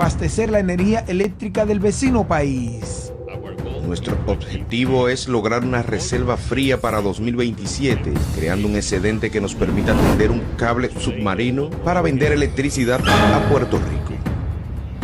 abastecer la energía eléctrica del vecino país. Nuestro objetivo es lograr una reserva fría para 2027, creando un excedente que nos permita tender un cable submarino para vender electricidad a Puerto Rico.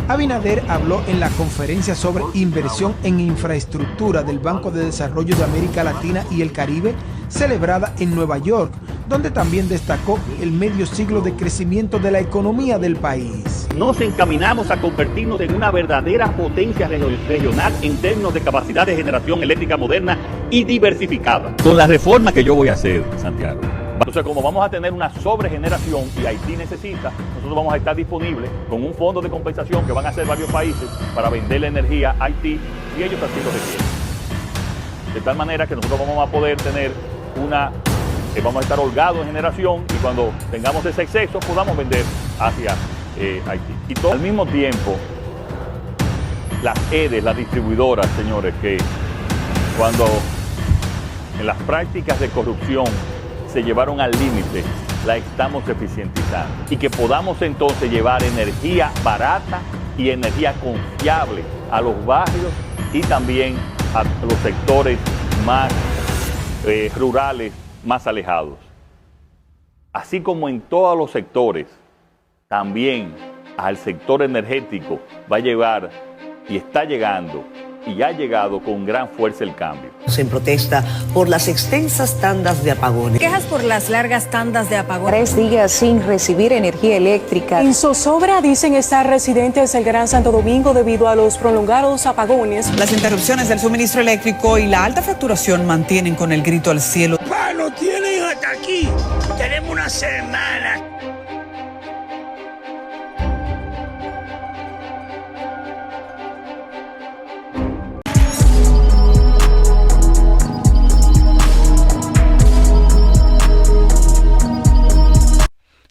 Abinader habló en la conferencia sobre inversión en infraestructura del Banco de Desarrollo de América Latina y el Caribe, celebrada en Nueva York, donde también destacó el medio siglo de crecimiento de la economía del país. Nos encaminamos a convertirnos en una verdadera potencia regional en términos de capacidad de generación eléctrica moderna y diversificada. Con la reforma que yo voy a hacer, Santiago. Entonces, como vamos a tener una sobregeneración y Haití necesita, nosotros vamos a estar disponibles con un fondo de compensación que van a hacer varios países para vender la energía a Haití si ellos así lo requieren. De tal manera que nosotros vamos a poder tener vamos a estar holgados en generación y cuando tengamos ese exceso podamos vender hacia Haití. Y todo al mismo tiempo, las EDES, las distribuidoras, señores, que cuando en las prácticas de corrupción se llevaron al límite, la estamos eficientizando y que podamos entonces llevar energía barata y energía confiable a los barrios y también a los sectores más rurales, más alejados. Así como en todos los sectores, también al sector energético va a llevar y está llegando y ha llegado con gran fuerza el cambio. En protesta por las extensas tandas de apagones. Quejas por las largas tandas de apagones. 3 días sin recibir energía eléctrica. En zozobra dicen estar residentes del Gran Santo Domingo debido a los prolongados apagones. Las interrupciones del suministro eléctrico y la alta facturación mantienen con el grito al cielo. ¡Lo tienen hasta aquí! ¡Tenemos una semana!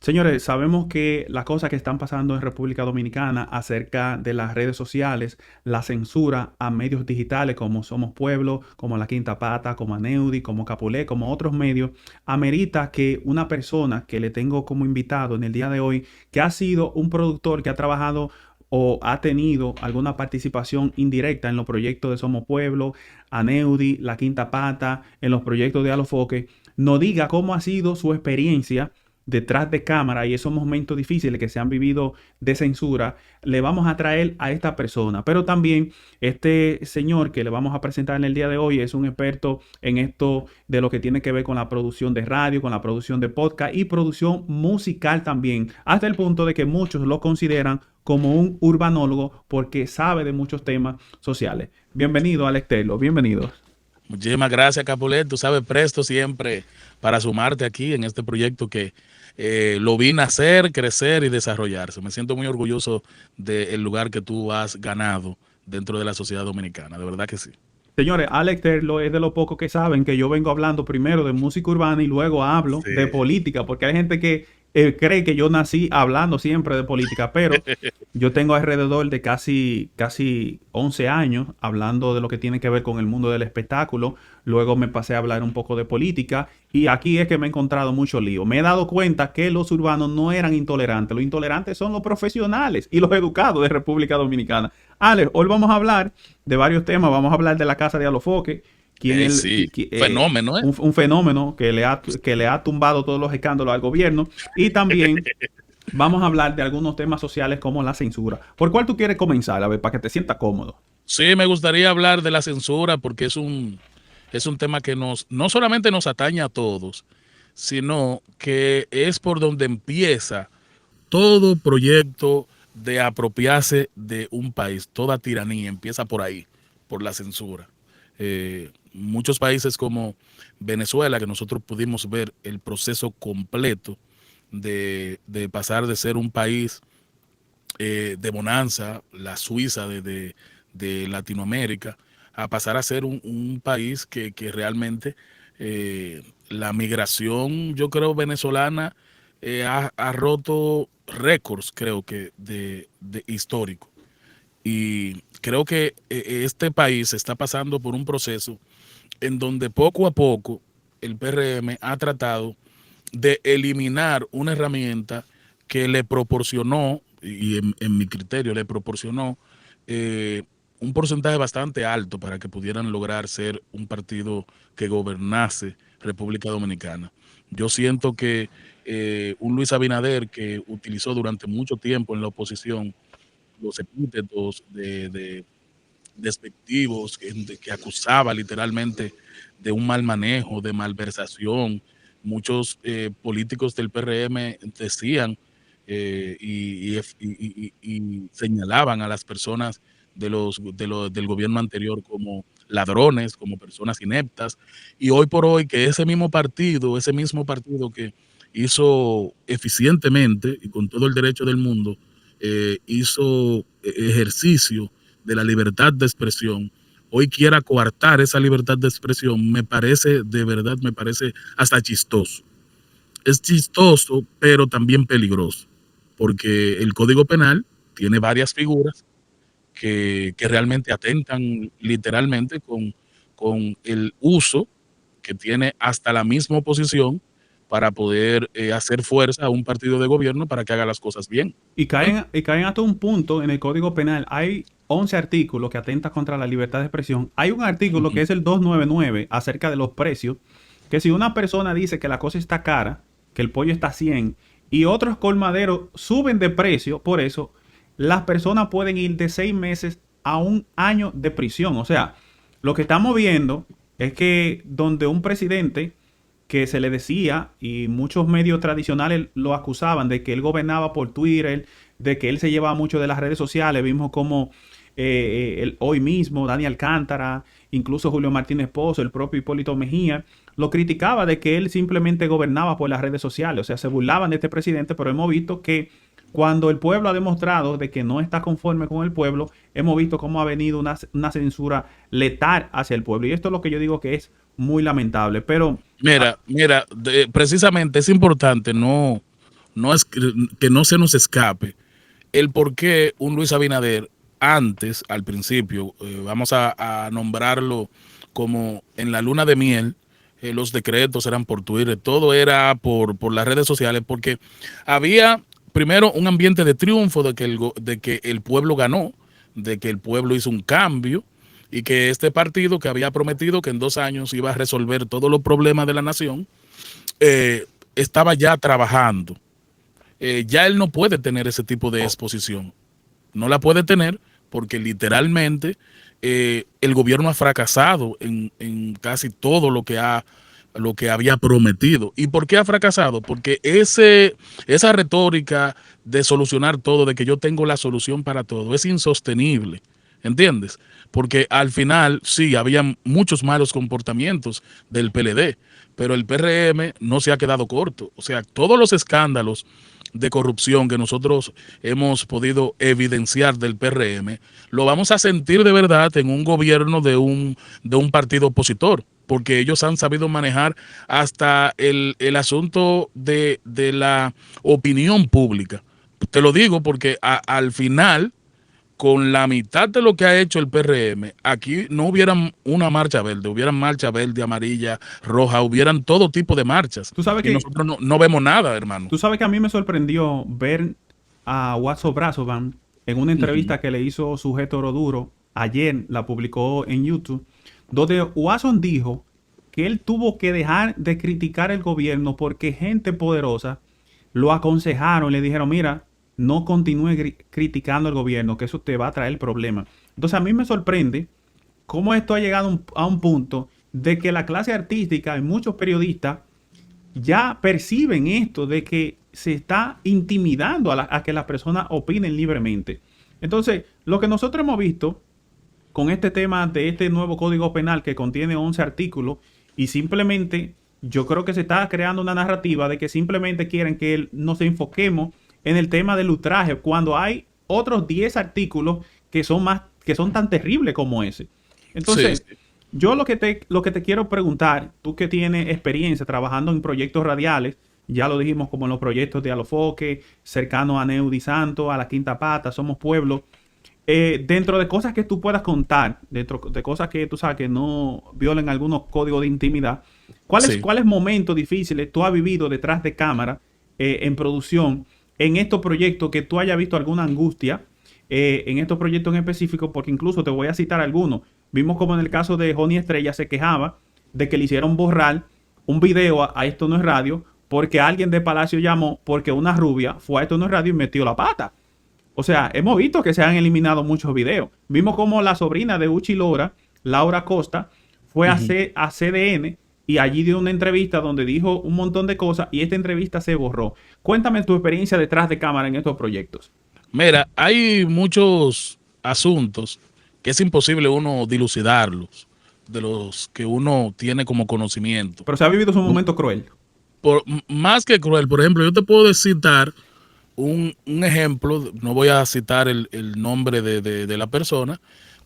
Señores, sabemos que las cosas que están pasando en República Dominicana acerca de las redes sociales, la censura a medios digitales como Somos Pueblo, como La Quinta Pata, como Aneudi, como Capulé, como otros medios, amerita que una persona que le tengo como invitado en el día de hoy, que ha sido un productor que ha trabajado o ha tenido alguna participación indirecta en los proyectos de Somos Pueblo, Aneudi, La Quinta Pata, en los proyectos de Alofoque, nos diga cómo ha sido su experiencia detrás de cámara y esos momentos difíciles que se han vivido de censura. Le vamos a traer a esta persona, pero también este señor que le vamos a presentar en el día de hoy es un experto en esto de lo que tiene que ver con la producción de radio, con la producción de podcast y producción musical también, hasta el punto de que muchos lo consideran como un urbanólogo porque sabe de muchos temas sociales. Bienvenido, Alex Telo, bienvenido. Muchísimas gracias, Capulet. Tú sabes, presto siempre para sumarte aquí en este proyecto que lo vi nacer, crecer y desarrollarse. Me siento muy orgulloso del lugar que tú has ganado dentro de la sociedad dominicana. De verdad que sí. Señores, Alex Terlo es de lo poco que saben que yo vengo hablando primero de música urbana y luego hablo de política, porque hay gente que cree que yo nací hablando siempre de política, pero yo tengo alrededor de casi 11 años hablando de lo que tiene que ver con el mundo del espectáculo. Luego me pasé a hablar un poco de política y aquí es que me he encontrado mucho lío. Me he dado cuenta que los urbanos no eran intolerantes. Los intolerantes son los profesionales y los educados de República Dominicana. Alex, hoy vamos a hablar de varios temas. Vamos a hablar de la Casa de Alofoque. Fenómeno, un fenómeno que le ha tumbado todos los escándalos al gobierno. Y también vamos a hablar de algunos temas sociales como la censura. ¿Por cuál tú quieres comenzar? A ver, para que te sientas cómodo. Sí, me gustaría hablar de la censura porque es un tema que no solamente nos atañe a todos, sino que es por donde empieza todo proyecto de apropiarse de un país. Toda tiranía empieza por ahí, por la censura. Muchos países como Venezuela, que nosotros pudimos ver el proceso completo de pasar de ser un país de bonanza, la Suiza de Latinoamérica, a pasar a ser un país que realmente la migración, yo creo, venezolana ha roto récords, creo que, de histórico. Y creo que este país está pasando por un proceso en donde poco a poco el PRM ha tratado de eliminar una herramienta que le proporcionó y en mi criterio le proporcionó un porcentaje bastante alto para que pudieran lograr ser un partido que gobernase República Dominicana. Yo siento que un Luis Abinader que utilizó durante mucho tiempo en la oposición los epítetos de despectivos que acusaba literalmente de un mal manejo, de malversación. Muchos políticos del PRM decían y señalaban a las personas del gobierno anterior como ladrones, como personas ineptas, y hoy por hoy que ese mismo partido que hizo eficientemente y con todo el derecho del mundo, hizo ejercicio de la libertad de expresión, hoy quiera coartar esa libertad de expresión, me parece, de verdad, me parece hasta chistoso. Es chistoso, pero también peligroso, porque el Código Penal tiene varias figuras que realmente atentan literalmente con el uso que tiene hasta la misma oposición para poder hacer fuerza a un partido de gobierno para que haga las cosas bien. Y caen hasta un punto en el Código Penal. Hay 11 artículos que atentan contra la libertad de expresión. Hay un artículo que es el 299 acerca de los precios, que si una persona dice que la cosa está cara, que el pollo está a 100 y otros colmaderos suben de precio, por eso las personas pueden ir de 6 meses a 1 año de prisión. O sea, lo que estamos viendo es que donde un presidente que se le decía, y muchos medios tradicionales lo acusaban de que él gobernaba por Twitter, de que él se llevaba mucho de las redes sociales, vimos como hoy mismo Dani Alcántara, incluso Julio Martínez Pozo, el propio Hipólito Mejía, lo criticaba de que él simplemente gobernaba por las redes sociales. O sea, se burlaban de este presidente, pero hemos visto que cuando el pueblo ha demostrado de que no está conforme con el pueblo, hemos visto cómo ha venido una censura letal hacia el pueblo. Y esto es lo que yo digo que es muy lamentable. Pero mira, precisamente es importante que no se nos escape el por qué un Luis Abinader antes, al principio, vamos a nombrarlo como en la luna de miel, los decretos eran por Twitter, todo era por las redes sociales, porque había primero un ambiente de triunfo de que el pueblo ganó, de que el pueblo hizo un cambio y que este partido que había prometido que en 2 años iba a resolver todos los problemas de la nación, estaba ya trabajando. Ya él no puede tener ese tipo de exposición. No la puede tener porque literalmente el gobierno ha fracasado en casi todo lo que había prometido. ¿Y por qué ha fracasado? Porque esa retórica de solucionar todo, de que yo tengo la solución para todo, es insostenible. ¿Entiendes? Porque al final sí, había muchos malos comportamientos del PLD, pero el PRM no se ha quedado corto. O sea, todos los escándalos de corrupción que nosotros hemos podido evidenciar del PRM, lo vamos a sentir de verdad en un gobierno de un partido opositor, porque ellos han sabido manejar hasta el asunto de la opinión pública. Te lo digo porque al final, con la mitad de lo que ha hecho el PRM, aquí no hubieran una marcha verde, hubieran marcha verde, amarilla, roja, hubieran todo tipo de marchas. Tú sabes que nosotros no vemos nada, hermano. Tú sabes que a mí me sorprendió ver a Watson Brazoban en una entrevista que le hizo Sujeto Oro Duro, ayer la publicó en YouTube, donde Watson dijo que él tuvo que dejar de criticar el gobierno porque gente poderosa lo aconsejaron, le dijeron, mira, no continúe criticando al gobierno, que eso te va a traer problemas. Entonces a mí me sorprende cómo esto ha llegado a un punto de que la clase artística y muchos periodistas ya perciben esto de que se está intimidando a que las personas opinen libremente. Entonces, lo que nosotros hemos visto con este tema de este nuevo Código Penal que contiene 11 artículos y simplemente yo creo que se está creando una narrativa de que simplemente quieren que nos enfoquemos en el tema del ultraje, cuando hay otros 10 artículos que son tan terribles como ese. Entonces, sí. Yo lo que te quiero preguntar, tú que tienes experiencia trabajando en proyectos radiales, ya lo dijimos como en los proyectos de Alofoque, cercano a Neudi Santo, a La Quinta Pata, Somos Pueblo, dentro de cosas que tú puedas contar, dentro de cosas que tú sabes que no violen algunos códigos de intimidad, ¿cuáles momentos difíciles tú has vivido detrás de cámara en producción en estos proyectos que tú hayas visto alguna angustia en estos proyectos en específico, porque incluso te voy a citar algunos. Vimos como en el caso de Johnny Estrella se quejaba de que le hicieron borrar un video a Esto No es Radio porque alguien de Palacio llamó porque una rubia fue a Esto No es Radio y metió la pata. O sea, hemos visto que se han eliminado muchos videos. Vimos como la sobrina de Uchi Lora, Laura Costa, fue a CDN y allí dio una entrevista donde dijo un montón de cosas y esta entrevista se borró. Cuéntame tu experiencia detrás de cámara en estos proyectos. Mira, hay muchos asuntos que es imposible uno dilucidarlos, de los que uno tiene como conocimiento. Pero se ha vivido un momento cruel. Más que cruel, por ejemplo, yo te puedo citar un ejemplo, no voy a citar el nombre de la persona,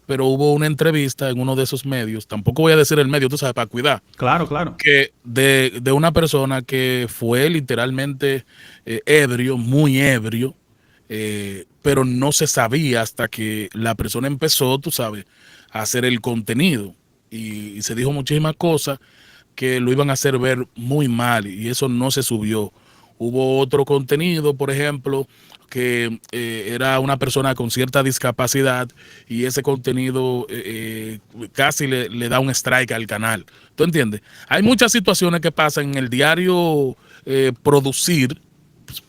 pero hubo una entrevista en uno de esos medios, tampoco voy a decir el medio, tú sabes, para cuidar. Claro, claro. Que de una persona que fue literalmente ebrio, muy ebrio, pero no se sabía hasta que la persona empezó, tú sabes, a hacer el contenido y se dijo muchísimas cosas que lo iban a hacer ver muy mal y eso no se subió. Hubo otro contenido, por ejemplo, que era una persona con cierta discapacidad y ese contenido casi le da un strike al canal. ¿Tú entiendes? Hay muchas situaciones que pasan en el diario producir,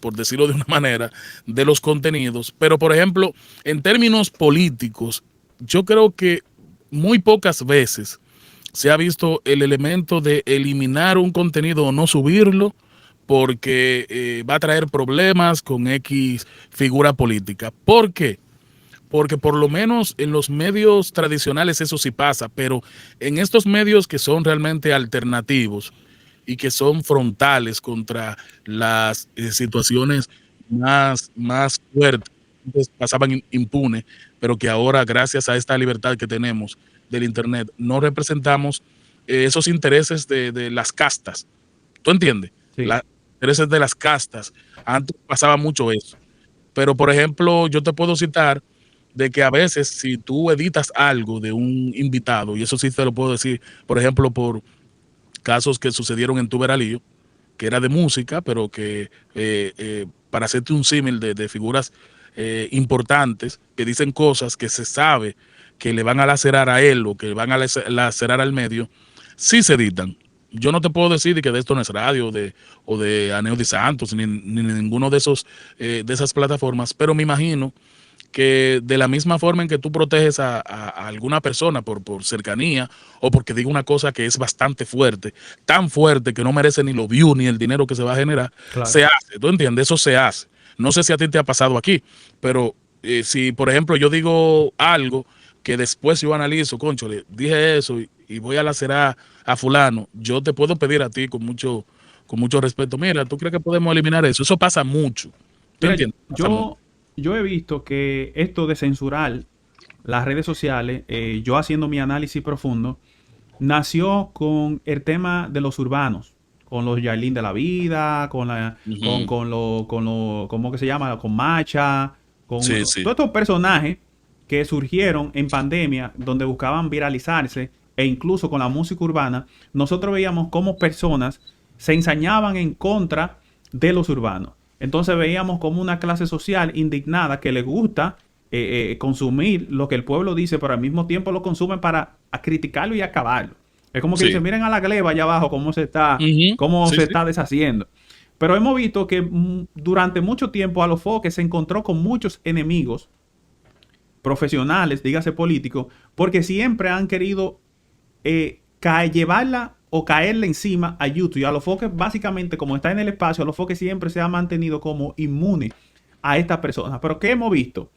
por decirlo de una manera, de los contenidos. Pero, por ejemplo, en términos políticos, yo creo que muy pocas veces se ha visto el elemento de eliminar un contenido o no subirlo porque va a traer problemas con X figura política. ¿Por qué? Porque por lo menos en los medios tradicionales eso sí pasa, pero en estos medios que son realmente alternativos y que son frontales contra las situaciones más fuertes, que pasaban impunes, pero que ahora gracias a esta libertad que tenemos del internet no representamos esos intereses de las castas. ¿Tú entiendes? Sí. Los intereses de las castas. Antes pasaba mucho eso. Pero, por ejemplo, yo te puedo citar de que a veces si tú editas algo de un invitado, y eso sí te lo puedo decir, por ejemplo, por casos que sucedieron en Tuberalío, que era de música, pero que para hacerte un símil de figuras importantes que dicen cosas que se sabe que le van a lacerar a él o que van a lacerar al medio, sí se editan. Yo no te puedo decir que de Esto No es Radio o de Aneo de Santos ni ninguno de esas plataformas, pero me imagino que de la misma forma en que tú proteges a alguna persona por cercanía o porque diga una cosa que es bastante fuerte, tan fuerte que no merece ni los views ni el dinero que se va a generar, claro, se hace. ¿Tú entiendes? Eso se hace. No sé si a ti te ha pasado aquí, pero si, por ejemplo, yo digo algo que después yo analizo, concho, le dije eso y voy a lacerar a fulano, yo te puedo pedir a ti con mucho respeto, mira, ¿tú crees que podemos eliminar eso? Eso pasa mucho. ¿Tú entiendes? Yo he visto que esto de censurar las redes sociales, yo haciendo mi análisis profundo, nació con el tema de los urbanos, con los Yailin de la vida, con ¿cómo que se llama? Con Macha, con todos estos personajes que surgieron en pandemia, donde buscaban viralizarse, e incluso con la música urbana, nosotros veíamos cómo personas se ensañaban en contra de los urbanos. Entonces veíamos como una clase social indignada que le gusta consumir lo que el pueblo dice, pero al mismo tiempo lo consumen para criticarlo y acabarlo. Es como que dicen, miren a la gleba allá abajo cómo se está, está deshaciendo. Pero hemos visto que durante mucho tiempo Alofoque se encontró con muchos enemigos profesionales, dígase políticos, porque siempre han querido llevarla o caerle encima a YouTube. Y Alofoque, básicamente, como está en el espacio, Alofoque siempre se ha mantenido como inmune a estas personas. Pero ¿qué hemos visto?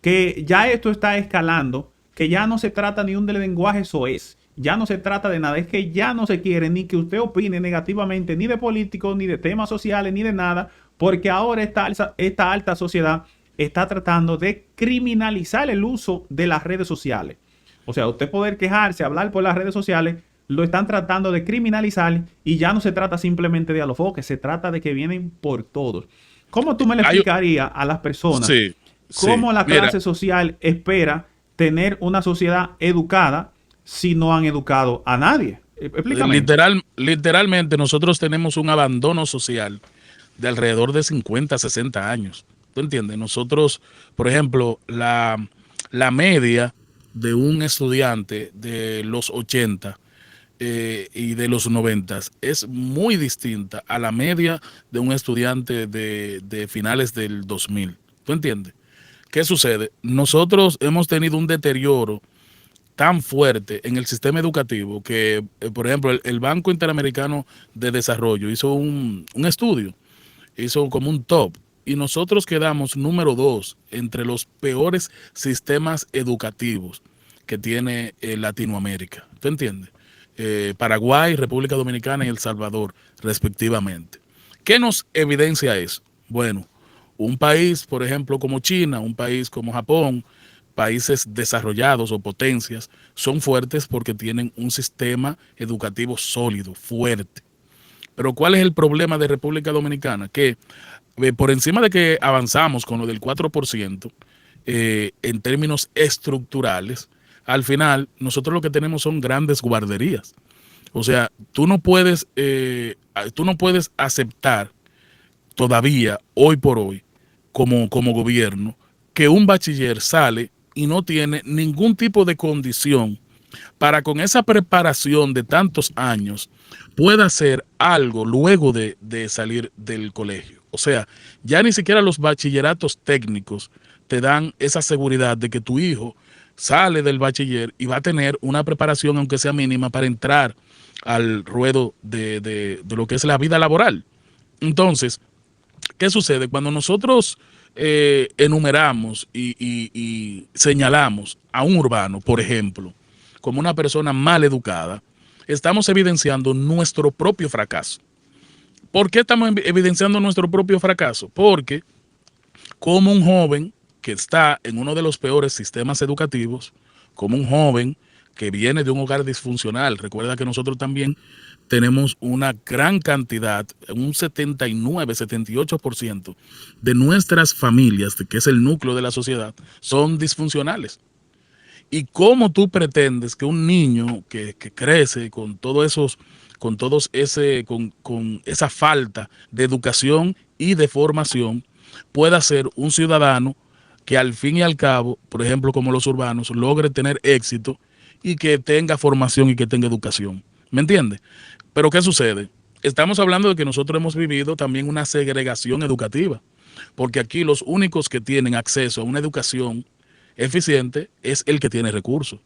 Que ya esto está escalando, que ya no se trata ni un lenguaje soez, ya no se trata de nada, es que ya no se quiere ni que usted opine negativamente ni de políticos, ni de temas sociales, ni de nada, porque ahora esta alta sociedad está tratando de criminalizar el uso de las redes sociales. O sea, usted poder quejarse, hablar por las redes sociales, lo están tratando de criminalizar y ya no se trata simplemente de Alofoque, se trata de que vienen por todos. ¿Cómo tú me le explicarías a las personas cómo la clase social espera tener una sociedad educada si no han educado a nadie? Explícame. Literalmente nosotros tenemos un abandono social de alrededor de 50, 60 años. ¿Tú entiendes? Nosotros, por ejemplo, la media de un estudiante de los 80 y de los 90 es muy distinta a la media de un estudiante de finales del 2000. ¿Tú entiendes? ¿Qué sucede? Nosotros hemos tenido un deterioro tan fuerte en el sistema educativo que, por ejemplo, el Banco Interamericano de Desarrollo hizo un estudio, hizo como un top, y nosotros quedamos número 2 entre los peores sistemas educativos que tiene Latinoamérica. ¿Tú entiendes? Paraguay, República Dominicana y El Salvador, respectivamente. ¿Qué nos evidencia eso? Bueno, un país, por ejemplo, como China, un país como Japón, países desarrollados o potencias, son fuertes porque tienen un sistema educativo sólido, fuerte. Pero ¿cuál es el problema de República Dominicana? Que por encima de que avanzamos con lo del 4%, en términos estructurales, al final nosotros lo que tenemos son grandes guarderías. O sea, tú no puedes aceptar todavía, hoy por hoy, como gobierno, que un bachiller sale y no tiene ningún tipo de condición para, con esa preparación de tantos años, pueda hacer algo luego de salir del colegio. O sea, ya ni siquiera los bachilleratos técnicos te dan esa seguridad de que tu hijo sale del bachiller y va a tener una preparación, aunque sea mínima, para entrar al ruedo de lo que es la vida laboral. Entonces, ¿qué sucede? Cuando nosotros enumeramos y señalamos a un urbano, por ejemplo, como una persona mal educada, estamos evidenciando nuestro propio fracaso. ¿Por qué estamos evidenciando nuestro propio fracaso? Porque como un joven que está en uno de los peores sistemas educativos, como un joven que viene de un hogar disfuncional, recuerda que nosotros también tenemos una gran cantidad, un 79, 78% de nuestras familias, que es el núcleo de la sociedad, son disfuncionales. ¿Y cómo tú pretendes que un niño que crece con esa falta de educación y de formación pueda ser un ciudadano que al fin y al cabo, por ejemplo, como los urbanos, logre tener éxito y que tenga formación y que tenga educación? ¿Me entiendes? Pero ¿qué sucede? Estamos hablando de que nosotros hemos vivido también una segregación educativa, porque aquí los únicos que tienen acceso a una educación eficiente es el que tiene recursos,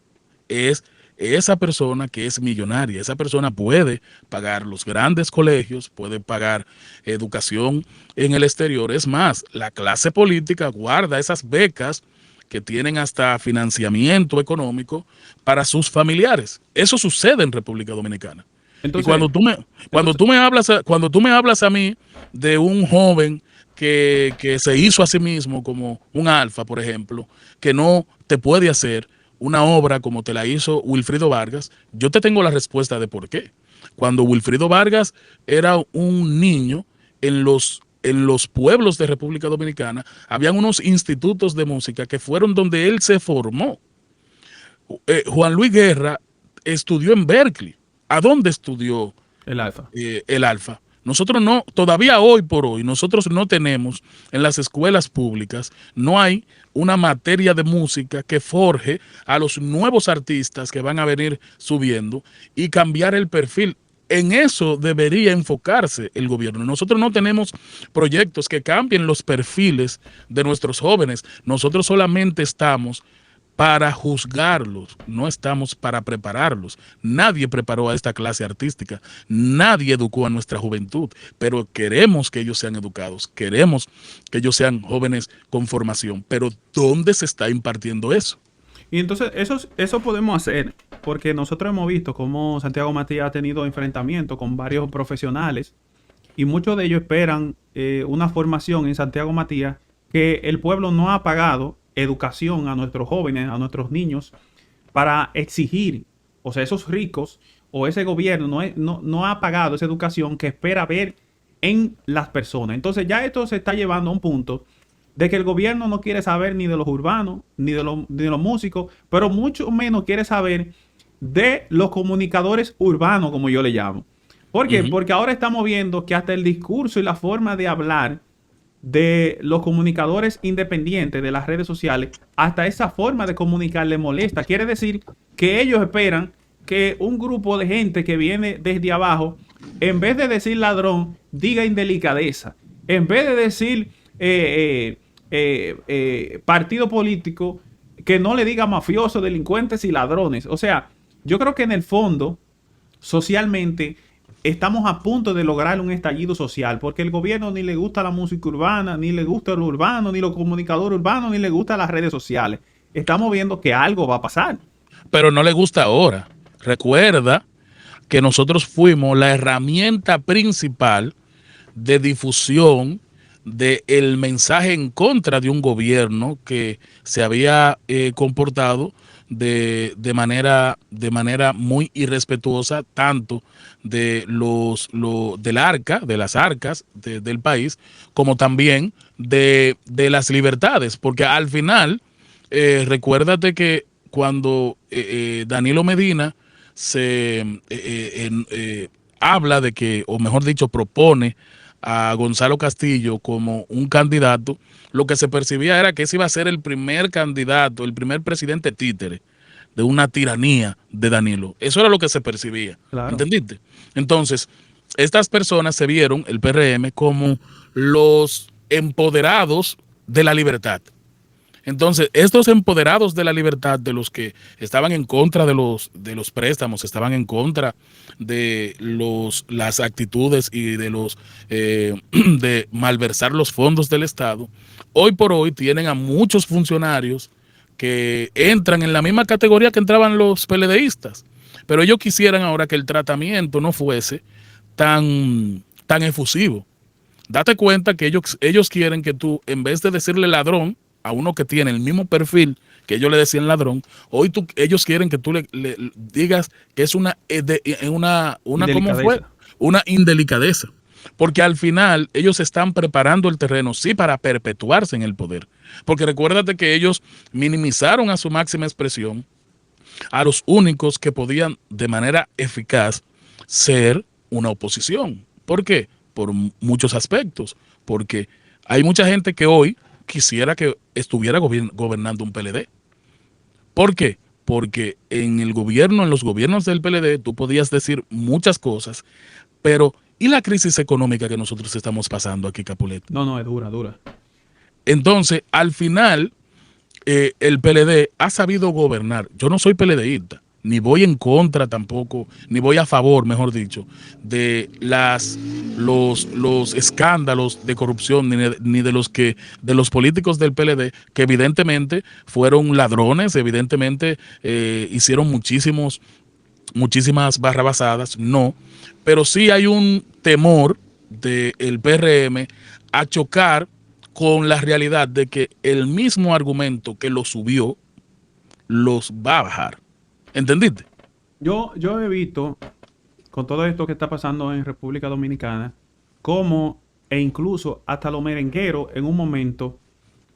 es esa persona que es millonaria. Esa persona puede pagar los grandes colegios, puede pagar educación en el exterior. Es más, la clase política guarda esas becas que tienen hasta financiamiento económico para sus familiares. Eso sucede en República Dominicana. Entonces, y cuando tú me hablas a mí de un joven que se hizo a sí mismo como un alfa, por ejemplo, que no te puede hacer una obra como te la hizo Wilfrido Vargas, yo te tengo la respuesta de por qué. Cuando Wilfrido Vargas era un niño, en los pueblos de República Dominicana habían unos institutos de música que fueron donde él se formó. Juan Luis Guerra estudió en Berkeley. ¿A dónde estudió el Alfa? El Alfa. Nosotros no, todavía hoy por hoy, nosotros no tenemos en las escuelas públicas, no hay una materia de música que forje a los nuevos artistas que van a venir subiendo y cambiar el perfil. En eso debería enfocarse el gobierno. Nosotros no tenemos proyectos que cambien los perfiles de nuestros jóvenes. Nosotros solamente estamos para juzgarlos, no estamos para prepararlos. Nadie preparó a esta clase artística, nadie educó a nuestra juventud, pero queremos que ellos sean educados, queremos que ellos sean jóvenes con formación, pero ¿dónde se está impartiendo eso? Y entonces eso podemos hacer porque nosotros hemos visto cómo Santiago Matías ha tenido enfrentamientos con varios profesionales y muchos de ellos esperan una formación en Santiago Matías que el pueblo no ha pagado educación a nuestros jóvenes, a nuestros niños, para exigir, o sea, esos ricos o ese gobierno no ha pagado esa educación que espera ver en las personas. Entonces ya esto se está llevando a un punto de que el gobierno no quiere saber ni de los urbanos, ni de los músicos, pero mucho menos quiere saber de los comunicadores urbanos, como yo le llamo. ¿Por qué? Porque ahora estamos viendo que hasta el discurso y la forma de hablar de los comunicadores independientes de las redes sociales, hasta esa forma de comunicar le molesta. Quiere decir que ellos esperan que un grupo de gente que viene desde abajo, en vez de decir ladrón, diga indelicadeza. En vez de decir partido político, que no le diga mafiosos, delincuentes y ladrones. O sea, yo creo que en el fondo, socialmente, estamos a punto de lograr un estallido social, porque el gobierno ni le gusta la música urbana, ni le gusta lo urbano, ni los comunicadores urbanos, ni le gustan las redes sociales. Estamos viendo que algo va a pasar. Pero no le gusta ahora. Recuerda que nosotros fuimos la herramienta principal de difusión del mensaje en contra de un gobierno que se había comportado de manera muy irrespetuosa, tanto de las arcas del país, como también de las libertades, porque al final, recuérdate que cuando Danilo Medina habla de que, o mejor dicho, propone a Gonzalo Castillo como un candidato, lo que se percibía era que ese iba a ser el primer candidato, el primer presidente títere de una tiranía de Danilo. Eso era lo que se percibía. Claro. ¿Entendiste? Entonces, estas personas se vieron, el PRM, como los empoderados de la libertad. Entonces, estos empoderados de la libertad, de los que estaban en contra de los préstamos, estaban en contra de las actitudes y de malversar los fondos del Estado, hoy por hoy tienen a muchos funcionarios que entran en la misma categoría que entraban los PLDistas. Pero ellos quisieran ahora que el tratamiento no fuese tan Date cuenta que ellos quieren que tú, en vez de decirle ladrón a uno que tiene el mismo perfil que ellos le decían ladrón, hoy ellos quieren que tú le digas que es una ¿cómo fue? Una indelicadeza. Porque al final ellos están preparando el terreno, sí, para perpetuarse en el poder. Porque recuérdate que ellos minimizaron a su máxima expresión a los únicos que podían de manera eficaz ser una oposición. ¿Por qué? Por muchos aspectos. Porque hay mucha gente que hoy quisiera que estuviera gobernando un PLD. ¿Por qué? Porque en los gobiernos del PLD tú podías decir muchas cosas, pero ¿y la crisis económica que nosotros estamos pasando aquí, Capuleto? No, es dura. Entonces, al final, el PLD ha sabido gobernar. Yo no soy PLDista, ni voy en contra tampoco, ni voy a favor, mejor dicho, de los escándalos de corrupción, ni de los políticos del PLD, que evidentemente fueron ladrones, evidentemente hicieron muchísimas barrabasadas, no, pero sí hay un temor del PRM a chocar con la realidad de que el mismo argumento que los subió los va a bajar. ¿Entendiste? Yo he visto, con todo esto que está pasando en República Dominicana, cómo, e incluso hasta los merengueros en un momento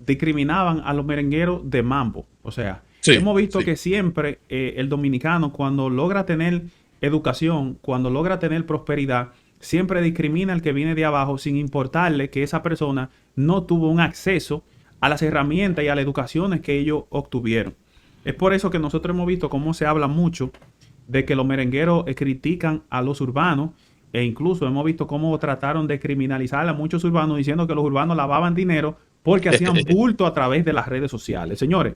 discriminaban a los merengueros de mambo. O sea, sí, hemos visto que siempre el dominicano, cuando logra tener educación, cuando logra tener prosperidad, siempre discrimina al que viene de abajo, sin importarle que esa persona no tuvo un acceso a las herramientas y a las educaciones que ellos obtuvieron. Es por eso que nosotros hemos visto cómo se habla mucho de que los merengueros critican a los urbanos, e incluso hemos visto cómo trataron de criminalizar a muchos urbanos diciendo que los urbanos lavaban dinero porque hacían bulto a través de las redes sociales. Señores,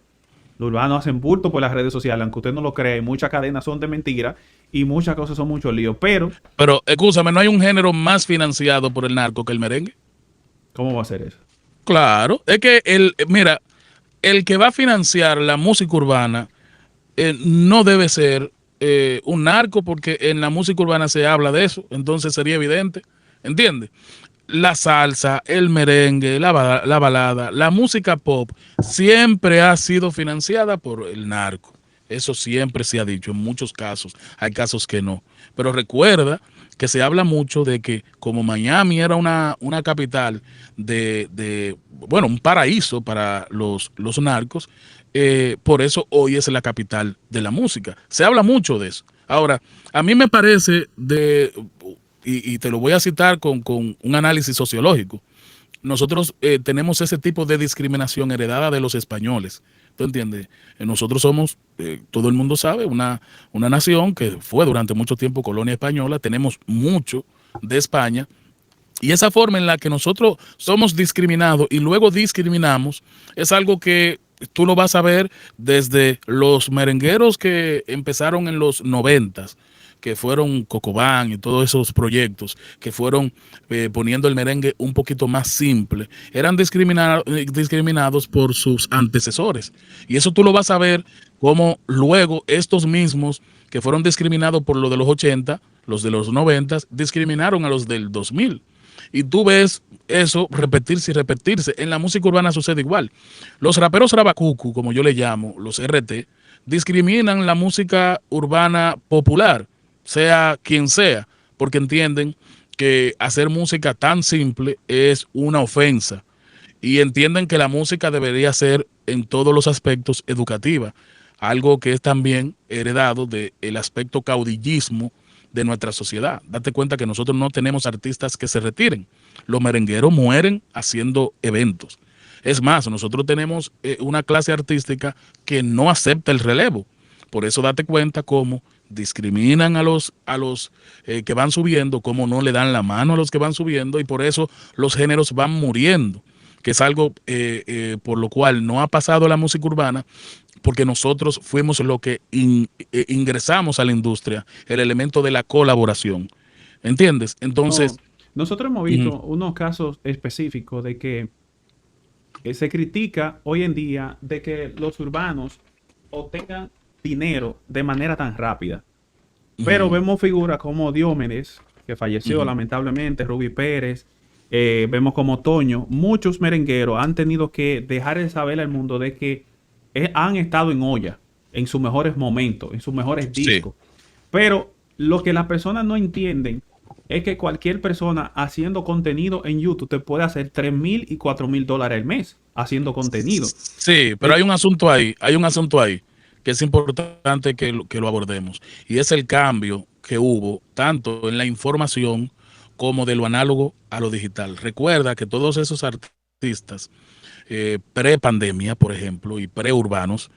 los urbanos hacen bulto por las redes sociales, aunque usted no lo cree. Muchas cadenas son de mentira y muchas cosas son mucho lío. Pero, escúchame, ¿no hay un género más financiado por el narco que el merengue? ¿Cómo va a ser eso? Claro, es que mira, el que va a financiar la música urbana no debe ser un narco, porque en la música urbana se habla de eso, entonces sería evidente, ¿entiendes? La salsa, el merengue, la balada, la música pop siempre ha sido financiada por el narco. Eso siempre se ha dicho, en muchos casos. Hay casos que no. Pero recuerda que se habla mucho de que como Miami era una capital bueno, un paraíso para los narcos, por eso hoy es la capital de la música. Se habla mucho de eso. Ahora, a mí me parece y te lo voy a citar con un análisis sociológico. Nosotros tenemos ese tipo de discriminación heredada de los españoles. ¿Tú entiendes? Nosotros somos, todo el mundo sabe, una nación que fue durante mucho tiempo colonia española. Tenemos mucho de España. Y esa forma en la que nosotros somos discriminados y luego discriminamos es algo que tú lo vas a ver desde los merengueros que empezaron en los 90s, que fueron Cocobán y todos esos proyectos que fueron poniendo el merengue un poquito más simple, eran discriminados por sus antecesores. Y eso tú lo vas a ver como luego estos mismos que fueron discriminados por lo de los 80, los de los 90, discriminaron a los del 2000. Y tú ves eso repetirse y repetirse. En la música urbana sucede igual. Los raperos rabacucu, como yo le llamo, los RT, discriminan la música urbana popular, sea quien sea, porque entienden que hacer música tan simple es una ofensa y entienden que la música debería ser en todos los aspectos educativa, algo que es también heredado del aspecto caudillismo de nuestra sociedad. Date cuenta que nosotros no tenemos artistas que se retiren. Los merengueros mueren haciendo eventos. Es más, nosotros tenemos una clase artística que no acepta el relevo. Por eso date cuenta cómo discriminan a los que van subiendo, cómo no le dan la mano a los que van subiendo, y por eso los géneros van muriendo, que es algo por lo cual no ha pasado la música urbana, porque nosotros fuimos lo que ingresamos a la industria, el elemento de la colaboración. ¿Entiendes? Entonces... nosotros hemos visto unos casos específicos de que se critica hoy en día de que los urbanos obtengan dinero de manera tan rápida. Pero vemos figuras como Diomedes, que falleció lamentablemente, Rubí Pérez, vemos como Toño. Muchos merengueros han tenido que dejar de saber al mundo de que han estado en olla en sus mejores momentos, en sus mejores discos. Pero lo que las personas no entienden es que cualquier persona haciendo contenido en YouTube te puede hacer $3,000 y $4,000 al mes haciendo contenido. Sí, pero hay un asunto ahí, que es importante que lo abordemos, y es el cambio que hubo tanto en la información como de lo análogo a lo digital. Recuerda que todos esos artistas pre-pandemia, por ejemplo, y pre-urbanos,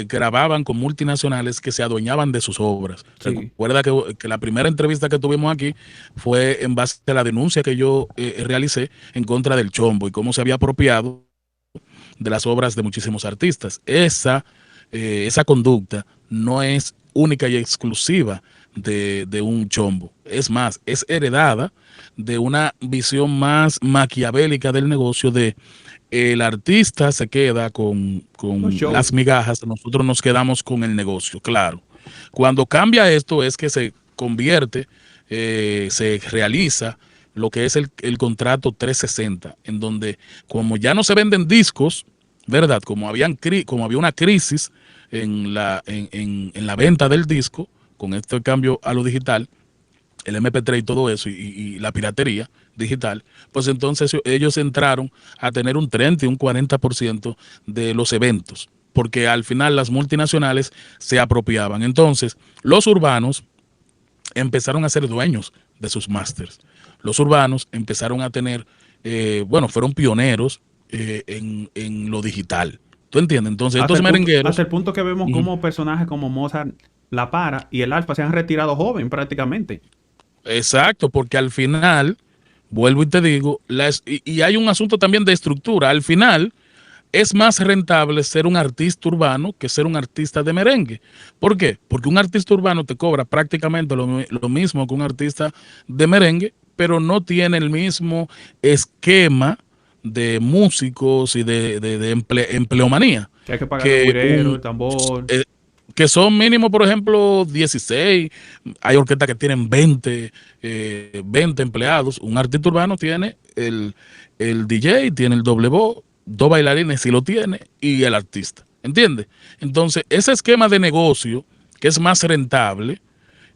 grababan con multinacionales que se adueñaban de sus obras. Sí. Recuerda que la primera entrevista que tuvimos aquí fue en base a la denuncia que yo realicé en contra del Chombo y cómo se había apropiado de las obras de muchísimos artistas. Esa conducta no es única y exclusiva de un Chombo. Es más, es heredada de una visión más maquiavélica del negocio de el artista se queda con las migajas, nosotros nos quedamos con el negocio, claro. Cuando cambia esto es que se convierte, se realiza lo que es el contrato 360, en donde como ya no se venden discos, ¿verdad? Como había una crisis en la venta del disco, con este cambio a lo digital, el MP3 y todo eso, y la piratería digital, pues entonces ellos entraron a tener un 30 y un 40% de los eventos, porque al final las multinacionales se apropiaban. Entonces, los urbanos empezaron a ser dueños de sus másters. Los urbanos empezaron a tener, fueron pioneros en lo digital. ¿Tú entiendes? Entonces, estos merengueros... Hasta el punto que vemos como personajes como Mozart, La Para y el Alfa se han retirado joven prácticamente. Exacto, porque al final, vuelvo y te digo, y hay un asunto también de estructura. Al final, es más rentable ser un artista urbano que ser un artista de merengue. ¿Por qué? Porque un artista urbano te cobra prácticamente lo mismo que un artista de merengue, pero no tiene el mismo esquema de músicos y de empleomanía. Que hay que pagar el güirero, el tambor... que son mínimo, por ejemplo, 16. Hay orquestas que tienen 20 empleados. Un artista urbano tiene el DJ, tiene el doble voz, 2 bailarines si lo tiene, y el artista. ¿Entiendes? Entonces, ese esquema de negocio, que es más rentable,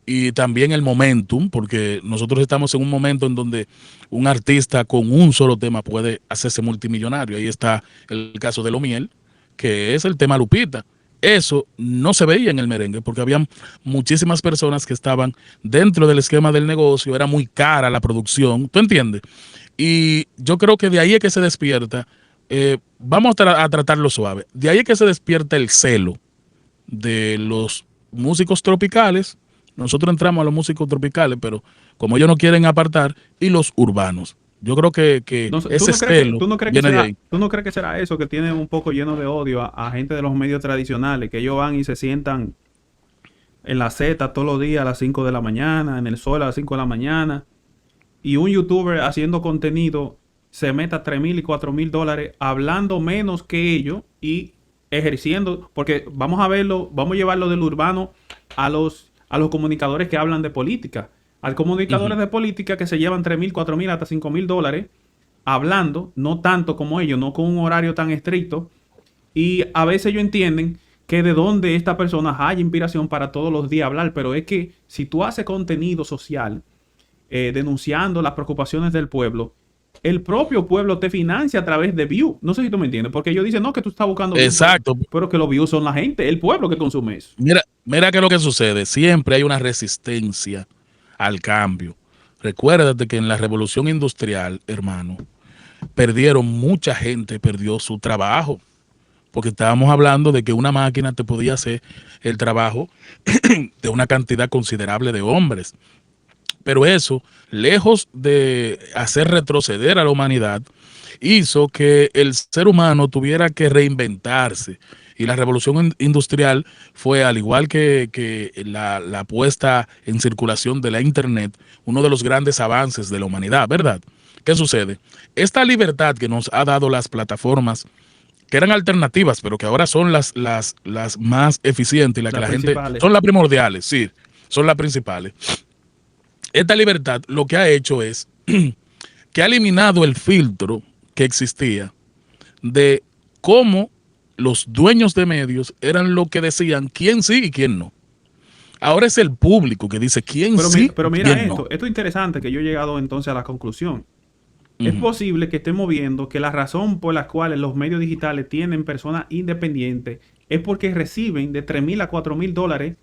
y también el momentum, porque nosotros estamos en un momento en donde un artista con un solo tema puede hacerse multimillonario. Ahí está el caso de Lomiel, que es el tema Lupita, Eso no se veía en el merengue porque había muchísimas personas que estaban dentro del esquema del negocio, era muy cara la producción, ¿tú entiendes? Y yo creo que de ahí es que se despierta, vamos a tratarlo suave, de ahí es que se despierta el celo de los músicos tropicales. Nosotros entramos a los músicos tropicales, pero como ellos no quieren apartar, y los urbanos. Yo creo que No, ese celo viene de ahí. ¿Tú no crees que será eso que tiene un poco lleno de odio a gente de los medios tradicionales, que ellos van y se sientan en la Z todos los días a las 5 de la mañana, en el Sol a las 5 de la mañana, y un youtuber haciendo contenido se meta $3,000 y $4,000 hablando menos que ellos y ejerciendo, porque vamos a verlo, vamos a llevarlo del urbano a los comunicadores que hablan de política? Hay comunicadores de política que se llevan $3,000, $4,000, hasta $5,000 hablando, no tanto como ellos, no con un horario tan estricto. Y a veces ellos entienden que de dónde esta persona hay inspiración para todos los días hablar. Pero es que si tú haces contenido social denunciando las preocupaciones del pueblo, el propio pueblo te financia a través de views. No sé si tú me entiendes, porque ellos dicen, no, que tú estás buscando views. Exacto. Pero que los views son la gente, el pueblo que consume eso. Mira qué es lo que sucede. Siempre hay una resistencia al cambio. Recuérdate que en la revolución industrial, hermano, mucha gente perdió su trabajo, porque estábamos hablando de que una máquina te podía hacer el trabajo de una cantidad considerable de hombres. Pero eso, lejos de hacer retroceder a la humanidad, hizo que el ser humano tuviera que reinventarse. Y la revolución industrial fue, al igual que la puesta en circulación de la Internet, uno de los grandes avances de la humanidad, ¿verdad? ¿Qué sucede? Esta libertad que nos ha dado las plataformas, que eran alternativas, pero que ahora son las más eficientes y las que la gente... Son las primordiales, sí, son las principales. Esta libertad lo que ha hecho es que ha eliminado el filtro que existía de cómo los dueños de medios eran los que decían quién sí y quién no. Ahora es el público que dice quién sí. Pero mira quién esto, no. esto es interesante, que yo he llegado entonces a la conclusión. Es posible que estemos viendo que la razón por la cual los medios digitales tienen personas independientes es porque reciben de $3,000 a $4,000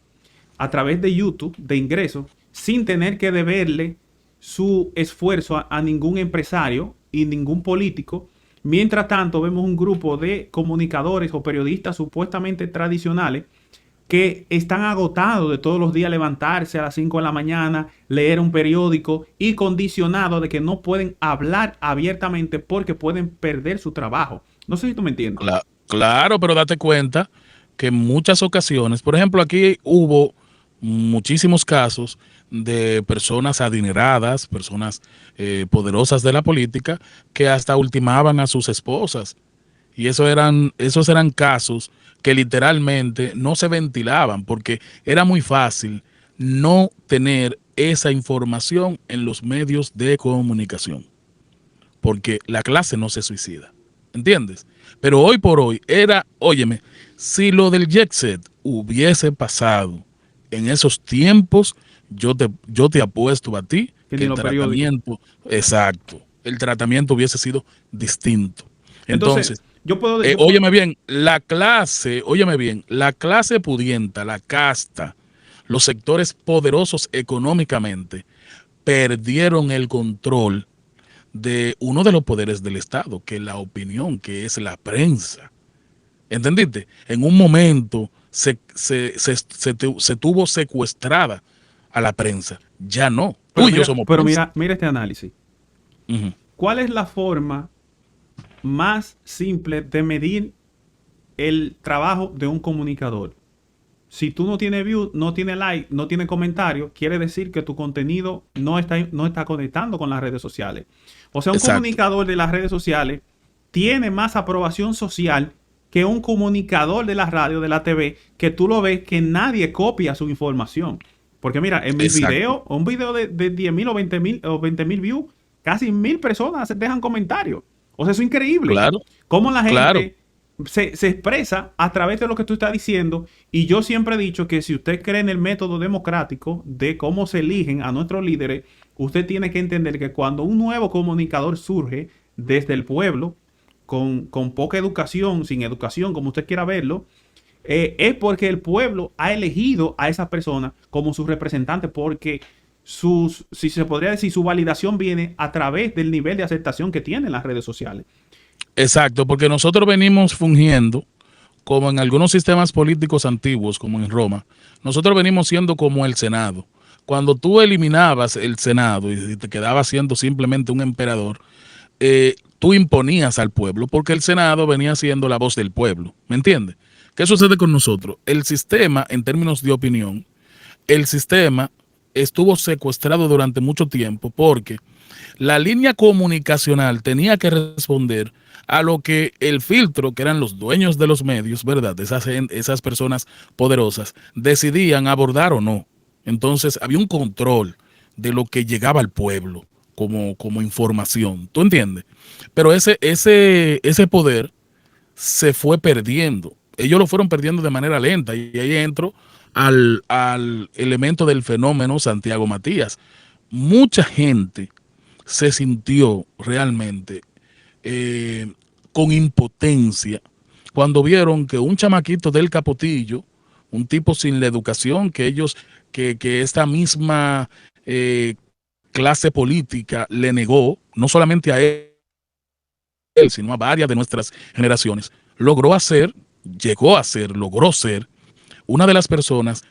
a través de YouTube de ingresos sin tener que deberle su esfuerzo a ningún empresario y ningún político. Mientras tanto, vemos un grupo de comunicadores o periodistas supuestamente tradicionales que están agotados de todos los días levantarse a las 5 de la mañana, leer un periódico y condicionados de que no pueden hablar abiertamente porque pueden perder su trabajo. No sé si tú me entiendes. Claro, pero date cuenta que en muchas ocasiones, por ejemplo, aquí hubo muchísimos casos de personas adineradas, personas poderosas de la política, que hasta ultimaban a sus esposas. Y esos eran casos que literalmente no se ventilaban porque era muy fácil no tener esa información en los medios de comunicación. Porque la clase no se suicida, ¿entiendes? Pero hoy por hoy óyeme, si lo del jet set hubiese pasado en esos tiempos, yo te apuesto a ti que el tratamiento, exacto, el tratamiento hubiese sido distinto. Entonces yo puedo óyeme bien, la clase pudienta, la casta, los sectores poderosos económicamente, perdieron el control de uno de los poderes del Estado, que es la opinión, que es la prensa. ¿Entendiste? En un momento se tuvo secuestrada a la prensa. Ya no. Pero mira este análisis. ¿Cuál es la forma más simple de medir el trabajo de un comunicador? Si tú no tienes views, no tienes like, no tienes comentarios, quiere decir que tu contenido no está conectando con las redes sociales. O sea, un comunicador de las redes sociales tiene más aprobación social que un comunicador de la radio, de la TV, que tú lo ves que nadie copia su información. Porque mira, en mi video, un video de 10,000 o 20,000 views, casi 1,000 personas dejan comentarios. O sea, eso es increíble. Claro. Cómo la gente se expresa a través de lo que tú estás diciendo. Y yo siempre he dicho que si usted cree en el método democrático de cómo se eligen a nuestros líderes, usted tiene que entender que cuando un nuevo comunicador surge desde el pueblo, con poca educación, sin educación, como usted quiera verlo, es porque el pueblo ha elegido a esa persona como su representante, porque si se podría decir, su validación viene a través del nivel de aceptación que tienen las redes sociales. Exacto, porque nosotros venimos fungiendo como en algunos sistemas políticos antiguos, como en Roma, nosotros venimos siendo como el Senado. Cuando tú eliminabas el Senado y te quedabas siendo simplemente un emperador, tú imponías al pueblo, porque el Senado venía siendo la voz del pueblo. ¿Me entiendes? ¿Qué sucede con nosotros? El sistema, en términos de opinión, el sistema estuvo secuestrado durante mucho tiempo porque la línea comunicacional tenía que responder a lo que el filtro, que eran los dueños de los medios, ¿verdad? Esas personas poderosas, decidían abordar o no. Entonces había un control de lo que llegaba al pueblo como información. ¿Tú entiendes? Pero ese poder se fue perdiendo. Ellos lo fueron perdiendo de manera lenta, y ahí entro al elemento del fenómeno Santiago Matías. Mucha gente se sintió realmente con impotencia cuando vieron que un chamaquito del Capotillo, un tipo sin la educación que esta misma clase política le negó, no solamente a él, sino a varias de nuestras generaciones, logró ser una de las personas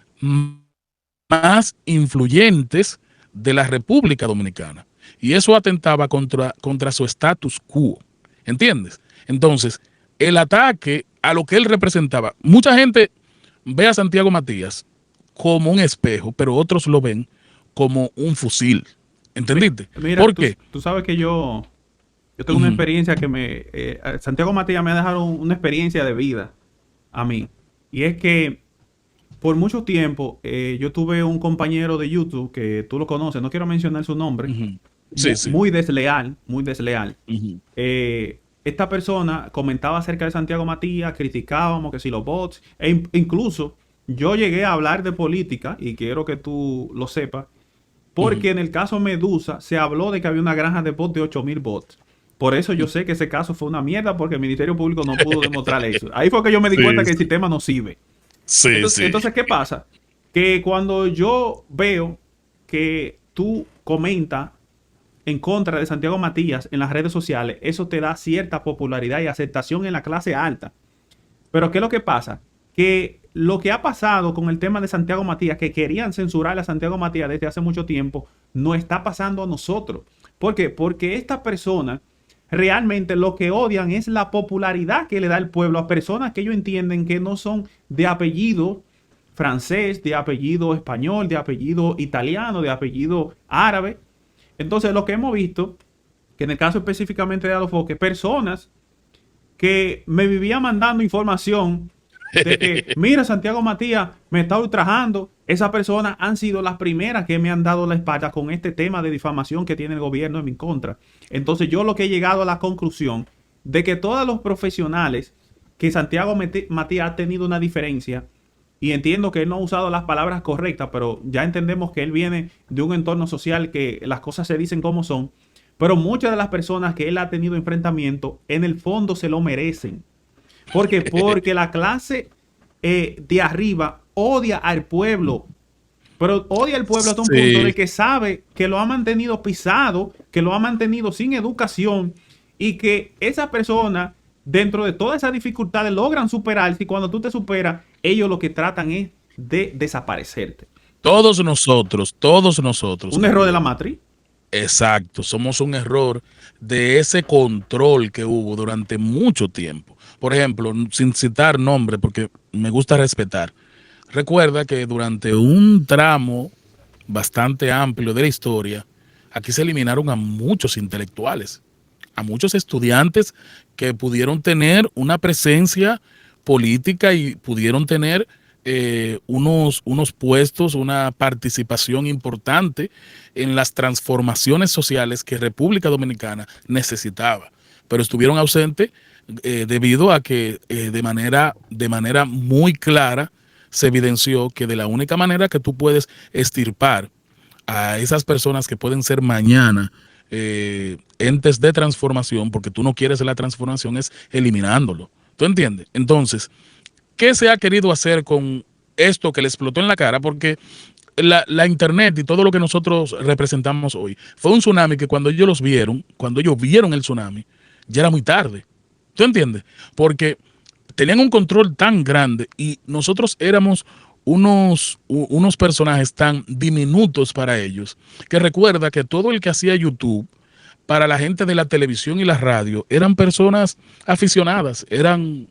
más influyentes de la República Dominicana. Y eso atentaba contra su status quo. ¿Entiendes? Entonces, el ataque a lo que él representaba, mucha gente ve a Santiago Matías como un espejo, pero otros lo ven como un fusil. ¿Entendiste? Mira, ¿Por qué? Tú sabes que yo tengo una experiencia que Santiago Matías me ha dejado una experiencia de vida a mí. Y es que por mucho tiempo yo tuve un compañero de YouTube que tú lo conoces, no quiero mencionar su nombre. Sí. Muy desleal, muy desleal. Esta persona comentaba acerca de Santiago Matías, criticábamos que si los bots, incluso yo llegué a hablar de política, y quiero que tú lo sepas, porque en el caso Medusa se habló de que había una granja de bots de 8,000 bots. Por eso yo sé que ese caso fue una mierda, porque el Ministerio Público no pudo demostrar eso. Ahí fue que yo me di cuenta que el sistema no sirve. Entonces, ¿qué pasa? Que cuando yo veo que tú comentas en contra de Santiago Matías en las redes sociales, eso te da cierta popularidad y aceptación en la clase alta. Pero ¿qué es lo que pasa? Que lo que ha pasado con el tema de Santiago Matías, que querían censurar a Santiago Matías desde hace mucho tiempo, no está pasando a nosotros. ¿Por qué? Porque esta persona realmente lo que odian es la popularidad que le da el pueblo a personas que ellos entienden que no son de apellido francés, de apellido español, de apellido italiano, de apellido árabe. Entonces, lo que hemos visto, que en el caso específicamente de Alofoque, personas que me vivían mandando información de que, mira, Santiago Matías me está ultrajando. Esas personas han sido las primeras que me han dado la espalda con este tema de difamación que tiene el gobierno en mi contra. Entonces, yo lo que he llegado a la conclusión de que todos los profesionales, que Santiago Matías ha tenido una diferencia, y entiendo que él no ha usado las palabras correctas, pero ya entendemos que él viene de un entorno social que las cosas se dicen como son. Pero muchas de las personas que él ha tenido enfrentamiento, en el fondo se lo merecen. ¿Por qué? Porque la clase de arriba odia al pueblo. Pero odia al pueblo hasta un punto de que sabe que lo ha mantenido pisado, que lo ha mantenido sin educación, y que esa persona, dentro de todas esas dificultades, logran superarse, y cuando tú te superas, ellos lo que tratan es de desaparecerte. Todos nosotros. Un error de la matriz. Exacto, somos un error de ese control que hubo durante mucho tiempo. Por ejemplo, sin citar nombre, porque me gusta respetar, recuerda que durante un tramo bastante amplio de la historia, aquí se eliminaron a muchos intelectuales, a muchos estudiantes que pudieron tener una presencia política y pudieron tener unos puestos, una participación importante en las transformaciones sociales que República Dominicana necesitaba, pero estuvieron ausentes debido a que de manera muy clara se evidenció que de la única manera que tú puedes extirpar a esas personas que pueden ser mañana entes de transformación, porque tú no quieres la transformación, es eliminándolo. ¿Tú entiendes? Entonces, ¿qué se ha querido hacer con esto que le explotó en la cara? Porque la internet y todo lo que nosotros representamos hoy fue un tsunami que cuando ellos vieron el tsunami, ya era muy tarde. ¿Tú entiendes? Porque tenían un control tan grande y nosotros éramos unos personajes tan diminutos para ellos, que recuerda que todo el que hacía YouTube, para la gente de la televisión y la radio, eran personas aficionadas, eran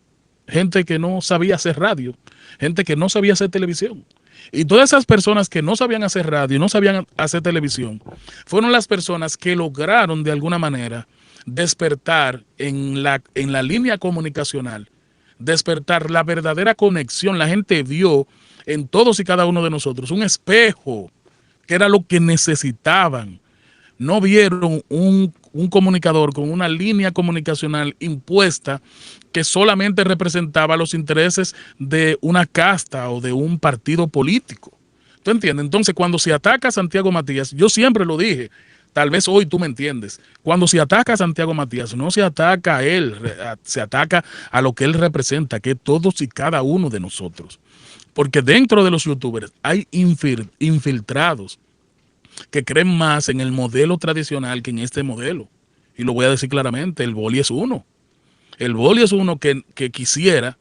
gente que no sabía hacer radio, gente que no sabía hacer televisión. Y todas esas personas que no sabían hacer radio y no sabían hacer televisión, fueron las personas que lograron de alguna manera despertar en la línea comunicacional, despertar la verdadera conexión. La gente vio en todos y cada uno de nosotros un espejo, que era lo que necesitaban. No vieron un comunicador con una línea comunicacional impuesta que solamente representaba los intereses de una casta o de un partido político. ¿Tú entiendes? Entonces, cuando se ataca a Santiago Matías, yo siempre lo dije, tal vez hoy tú me entiendes, cuando se ataca a Santiago Matías, no se ataca a él, se ataca a lo que él representa, que es todos y cada uno de nosotros. Porque dentro de los youtubers hay infiltrados que creen más en el modelo tradicional que en este modelo. Y lo voy a decir claramente, el Boli es uno. El Boli es uno que quisiera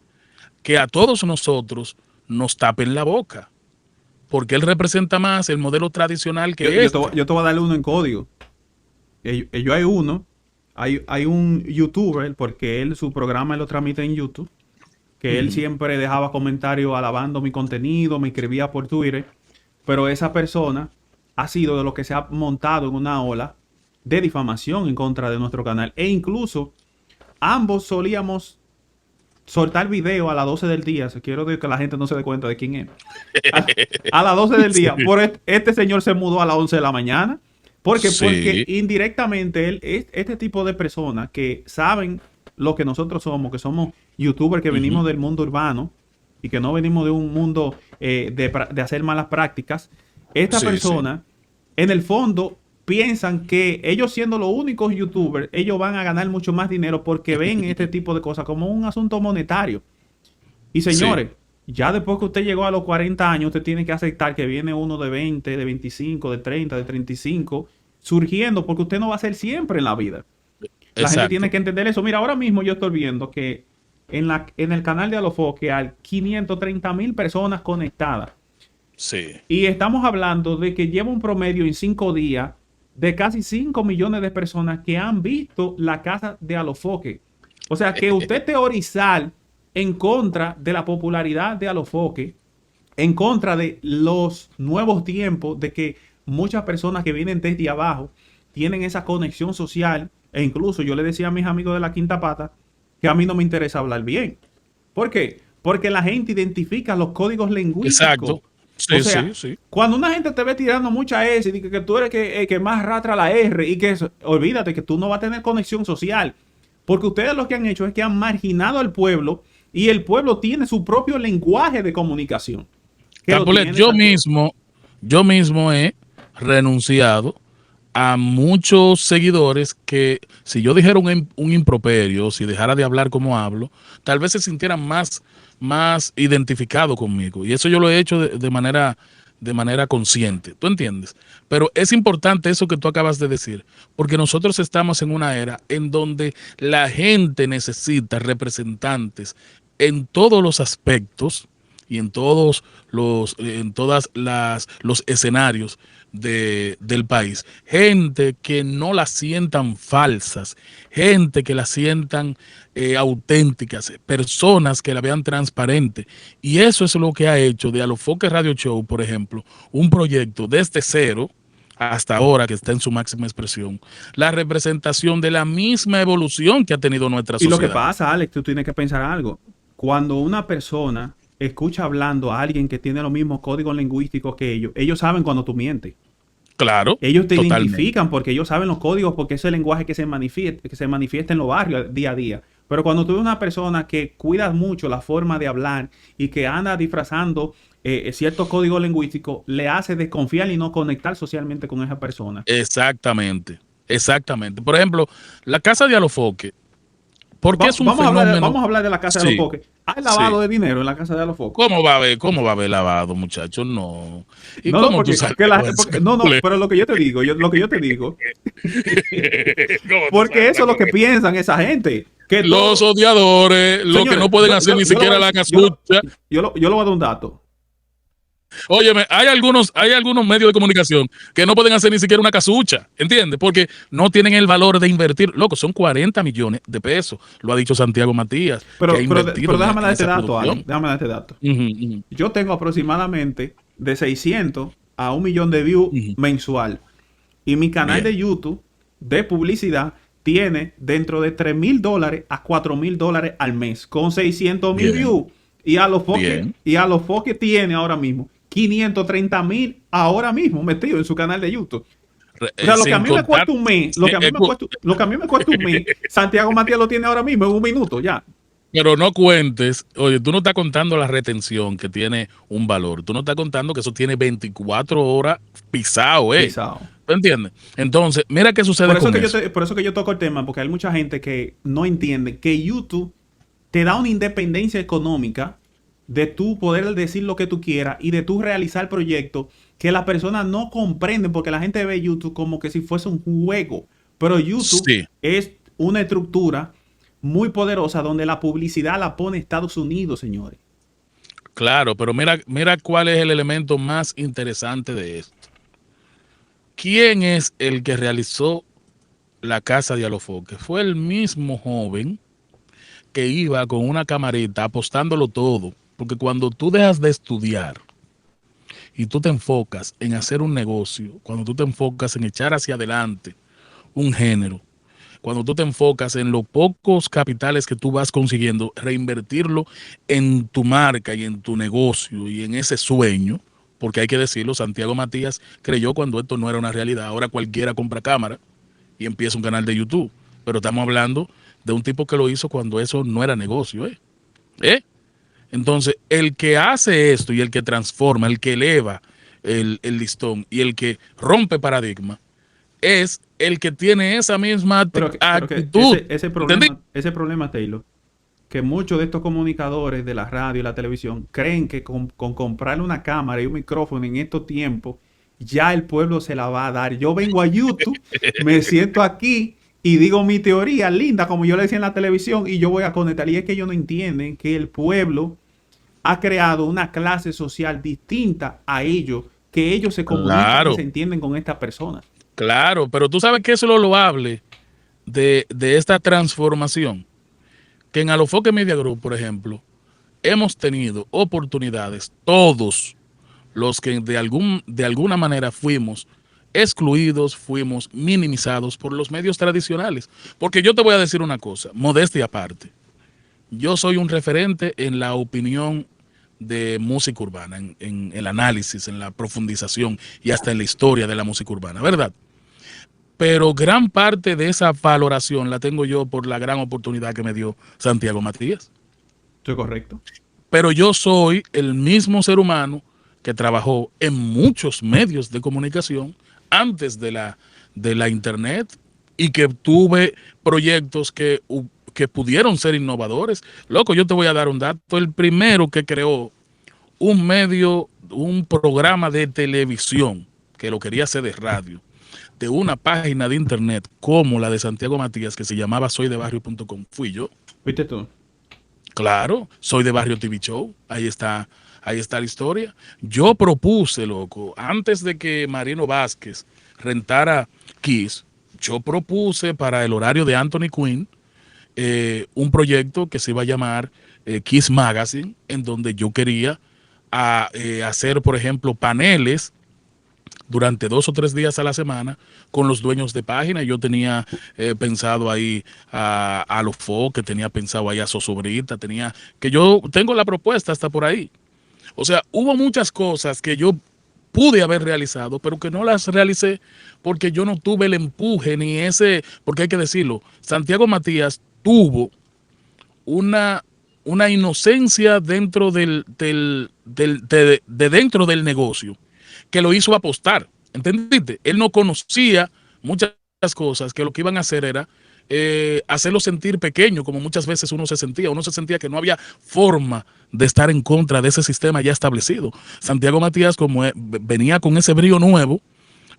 que a todos nosotros nos tapen la boca. Porque él representa más el modelo tradicional que este. Yo te voy a darle uno en código. Yo hay un youtuber, porque su programa lo transmite en YouTube, que él siempre dejaba comentarios alabando mi contenido, me escribía por Twitter, pero esa persona ha sido de lo que se ha montado en una ola de difamación en contra de nuestro canal. E incluso ambos solíamos soltar video a las 12 del día. Quiero que la gente no se dé cuenta de quién es. A las 12 del día. Sí. Por este señor se mudó a las 11 de la mañana. Porque indirectamente este tipo de personas que saben lo que nosotros somos, que somos youtubers que venimos del mundo urbano y que no venimos de un mundo de hacer malas prácticas. Esta persona, en el fondo, piensan que ellos siendo los únicos youtubers, ellos van a ganar mucho más dinero porque ven este tipo de cosas como un asunto monetario. Y señores, ya después que usted llegó a los 40 años, usted tiene que aceptar que viene uno de 20, de 25, de 30, de 35, surgiendo, porque usted no va a ser siempre en la vida. La gente tiene que entender eso. Mira, ahora mismo yo estoy viendo que en el canal de Alofoque hay 530,000 personas conectadas. Sí. Y estamos hablando de que lleva un promedio en 5 días de casi 5 millones de personas que han visto la casa de Alofoque. O sea, que usted teorizar en contra de la popularidad de Alofoque, en contra de los nuevos tiempos, de que muchas personas que vienen desde abajo tienen esa conexión social, e incluso yo le decía a mis amigos de la Quinta Pata que a mí no me interesa hablar bien. ¿Por qué? Porque la gente identifica los códigos lingüísticos. Exacto. Sí, o sea, cuando una gente te ve tirando mucha S y dice que tú eres que más ratra la R y que eso, olvídate que tú no vas a tener conexión social, porque ustedes lo que han hecho es que han marginado al pueblo y el pueblo tiene su propio lenguaje de comunicación. Capulet, yo mismo he renunciado a muchos seguidores que si yo dijera un improperio, si dejara de hablar como hablo, tal vez se sintieran más identificado conmigo. Y eso yo lo he hecho de manera consciente. ¿Tú entiendes? Pero es importante eso que tú acabas de decir, porque nosotros estamos en una era en donde la gente necesita representantes en todos los aspectos y en todos los escenarios del país. Gente que no las sientan falsas, gente que las sientan auténticas, personas que la vean transparente. Y eso es lo que ha hecho de Alofoque Radio Show, por ejemplo, un proyecto desde cero hasta ahora que está en su máxima expresión, la representación de la misma evolución que ha tenido nuestra sociedad. Y lo que pasa, Alex, tú tienes que pensar algo. Cuando una persona escucha hablando a alguien que tiene los mismos códigos lingüísticos que ellos saben cuando tú mientes. Claro. Ellos te identifican porque ellos saben los códigos, porque ese es el lenguaje que se manifiesta en los barrios día a día. Pero cuando tú eres una persona que cuida mucho la forma de hablar y que anda disfrazando ciertos códigos lingüísticos, le hace desconfiar y no conectar socialmente con esa persona. Exactamente. Por ejemplo, la casa de Alofoque, Porque es un fenómeno. Vamos a hablar de la casa de los foques. ¿Hay lavado de dinero en la casa de los foques? ¿Cómo va a haber lavado, muchachos? No. ¿Y no, cómo porque, tú sabes? Pero lo que yo te digo, porque eso es lo que piensan esa gente. Que los odiadores, los que no pueden hacer ni siquiera la casucha. Yo le voy a dar un dato. Óyeme, hay algunos medios de comunicación que no pueden hacer ni siquiera una casucha, ¿entiendes? Porque no tienen el valor de invertir. Loco, son 40 millones de pesos, lo ha dicho Santiago Matías. Pero déjame dar este dato, Alan, déjame dar este dato. Yo tengo aproximadamente de 600 a 1 millón de views mensual. Y mi canal de YouTube de publicidad tiene dentro de $3,000 a $4,000 al mes, con 600,000 views. Y a los foques tiene ahora mismo 530,000 ahora mismo metido en su canal de YouTube. O sea, lo que a mí me cuesta un mes, lo que a mí me cuesta un mes, Santiago Matías lo tiene ahora mismo en 1 minuto ya. Pero no cuentes, oye, tú no estás contando la retención que tiene un valor, tú no estás contando que eso tiene 24 horas pisado, Pisado. ¿Tú entiendes? Entonces, mira qué sucede con eso. Por eso que yo toco el tema, porque hay mucha gente que no entiende que YouTube te da una independencia económica de tú poder decir lo que tú quieras y de tú realizar proyectos que las personas no comprenden, porque la gente ve YouTube como que si fuese un juego. Pero YouTube es una estructura muy poderosa donde la publicidad la pone Estados Unidos, señores. Claro, pero mira cuál es el elemento más interesante de esto. ¿Quién es el que realizó la casa de Alofoque? Fue el mismo joven que iba con una camarita apostándolo todo. Porque cuando tú dejas de estudiar y tú te enfocas en hacer un negocio, cuando tú te enfocas en echar hacia adelante un género, cuando tú te enfocas en los pocos capitales que tú vas consiguiendo, reinvertirlo en tu marca y en tu negocio y en ese sueño, porque hay que decirlo, Santiago Matías creyó cuando esto no era una realidad. Ahora cualquiera compra cámara y empieza un canal de YouTube. Pero estamos hablando de un tipo que lo hizo cuando eso no era negocio, Entonces, el que hace esto y el que transforma, el que eleva el listón y el que rompe paradigma, es el que tiene esa misma actitud. Ese problema, Taylor, que muchos de estos comunicadores de la radio y la televisión creen que con comprarle una cámara y un micrófono en estos tiempos, ya el pueblo se la va a dar. Yo vengo a YouTube, me siento aquí y digo mi teoría linda, como yo le decía en la televisión, y yo voy a conectar. Y es que ellos no entienden que el pueblo ha creado una clase social distinta a ellos, que ellos se comunican y se entienden con estas personas. Claro, pero tú sabes que eso es lo loable de esta transformación. Que en Alofoque Media Group, por ejemplo, hemos tenido oportunidades, todos los que de alguna manera fuimos excluidos, fuimos minimizados por los medios tradicionales. Porque yo te voy a decir una cosa, modestia aparte. Yo soy un referente en la opinión de música urbana, en el análisis, en la profundización y hasta en la historia de la música urbana, ¿verdad? Pero gran parte de esa valoración la tengo yo por la gran oportunidad que me dio Santiago Matías. Estoy correcto. Pero yo soy el mismo ser humano que trabajó en muchos medios de comunicación antes de la internet y que tuve proyectos que pudieron ser innovadores. Loco, yo te voy a dar un dato. El primero que creó un programa de televisión, que lo quería hacer de radio, de una página de internet como la de Santiago Matías, que se llamaba soydebarrio.com, fui yo. ¿Fuiste tú? Claro, Soy de Barrio TV Show, ahí está la historia. Yo propuse, loco, antes de que Marino Vázquez rentara Kiss, yo propuse para el horario de Anthony Quinn un proyecto que se iba a llamar Kiss Magazine, en donde yo quería hacer, por ejemplo, paneles durante 2 o 3 días a la semana con los dueños de página. Yo tenía pensado ahí a los Foques, tenía pensado ahí a Zozobrita, que yo tengo la propuesta hasta por ahí. O sea, hubo muchas cosas que yo pude haber realizado, pero que no las realicé porque yo no tuve el empuje ni porque hay que decirlo, Santiago Matías tuvo una inocencia dentro dentro del negocio que lo hizo apostar, ¿entendiste? Él no conocía muchas cosas que lo que iban a hacer era hacerlo sentir pequeño, como muchas veces uno se sentía que no había forma de estar en contra de ese sistema ya establecido. Santiago Matías, como venía con ese brío nuevo,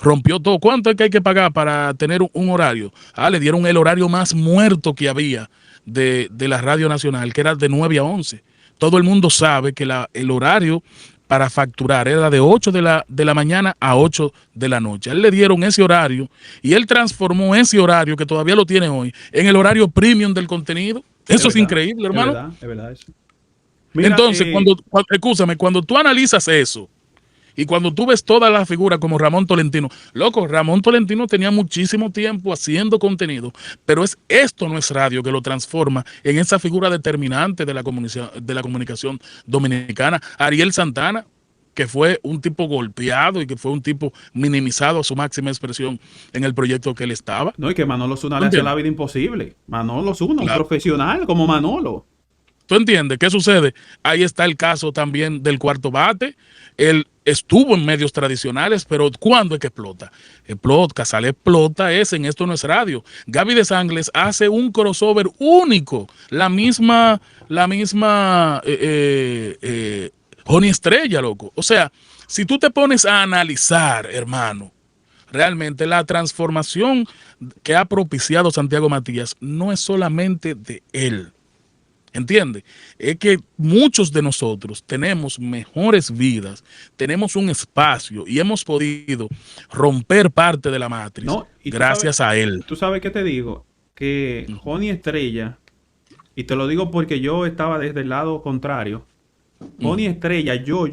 rompió todo. ¿Cuánto es que hay que pagar para tener un horario? Le dieron el horario más muerto que había de la Radio Nacional, que era de 9 a 11. Todo el mundo sabe que el horario para facturar era de 8 de la mañana a 8 de la noche. A él le dieron ese horario y él transformó ese horario, que todavía lo tiene hoy, en el horario premium del contenido. Eso es increíble, hermano. Es verdad eso. Mira, entonces, cuando tú analizas eso, y cuando tú ves todas las figuras como Ramón Tolentino, loco, Ramón Tolentino tenía muchísimo tiempo haciendo contenido, pero esto no es radio que lo transforma en esa figura determinante de la comunicación dominicana. Ariel Santana, que fue un tipo golpeado y que fue un tipo minimizado a su máxima expresión en el proyecto que él estaba. No, y que Manolo Zuna le hace la vida imposible. Manolo Zuna, un profesional como Manolo. ¿Tú entiendes? ¿Qué sucede? Ahí está el caso también del Cuarto Bate. Él estuvo en medios tradicionales, pero ¿cuándo es que explota? Casal explota en Esto No Es Radio. Gaby de Sangles hace un crossover único. La misma Joni Estrella, loco. O sea, si tú te pones a analizar, hermano, realmente la transformación que ha propiciado Santiago Matías no es solamente de él. ¿Entiendes? Es que muchos de nosotros tenemos mejores vidas, tenemos un espacio y hemos podido romper parte de la matriz gracias a él. ¿Tú sabes qué te digo? Que Joni Estrella, y te lo digo porque yo estaba desde el lado contrario, Joni Estrella, yo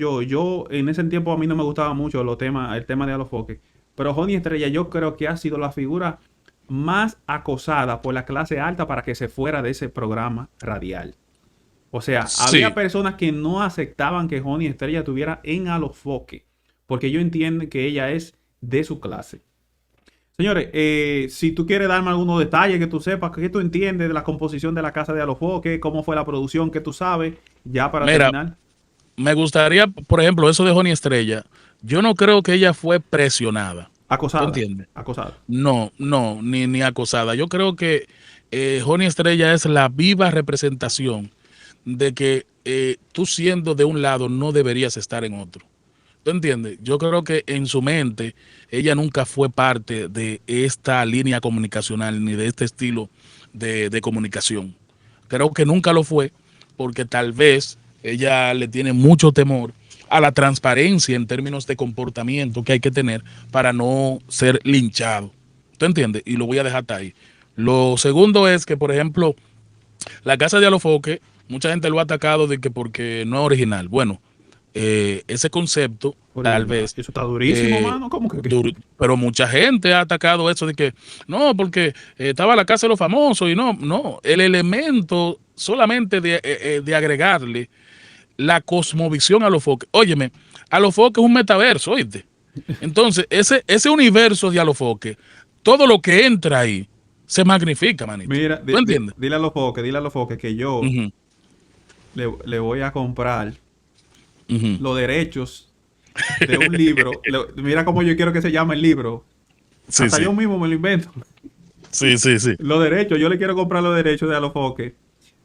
en ese tiempo a mí no me gustaba mucho el tema de Alofoque, pero Joni Estrella yo creo que ha sido la figura más acosada por la clase alta para que se fuera de ese programa radial. O sea, había personas que no aceptaban que Joni Estrella estuviera en Alofoque, porque ellos entienden que ella es de su clase. Señores, si tú quieres darme algunos detalles que tú sepas, que tú entiendes de la composición de la casa de Alofoque, cómo fue la producción que tú sabes, ya para terminar. Me gustaría, por ejemplo, eso de Joni Estrella. Yo no creo que ella fue presionada. Acosada. ¿Tú entiendes? Acosada. No, ni acosada. Yo creo que Joni Estrella es la viva representación de que tú siendo de un lado no deberías estar en otro. ¿Tú entiendes? Yo creo que en su mente ella nunca fue parte de esta línea comunicacional ni de este estilo de comunicación. Creo que nunca lo fue porque tal vez ella le tiene mucho temor a la transparencia en términos de comportamiento que hay que tener para no ser linchado. ¿Tú entiendes? Y lo voy a dejar hasta ahí. Lo segundo es que, por ejemplo, la casa de Alofoque, mucha gente lo ha atacado de que porque no es original. Bueno, ese concepto, tal vez... Eso está durísimo, mano. ¿Cómo que? Pero mucha gente ha atacado eso de que, no, porque estaba la casa de los famosos y no. El elemento solamente de agregarle la cosmovisión a Alofoque. Óyeme, Alofoque es un metaverso, ¿oíste? Entonces, ese universo de Alofoque, todo lo que entra ahí, se magnifica, manito. Mira, ¿tú entiendes? Dile a Alofoque que yo le voy a comprar los derechos de un libro. Mira cómo yo quiero que se llame el libro. Sí, Hasta yo mismo me lo invento. Sí. Los derechos, yo le quiero comprar los derechos de Alofoque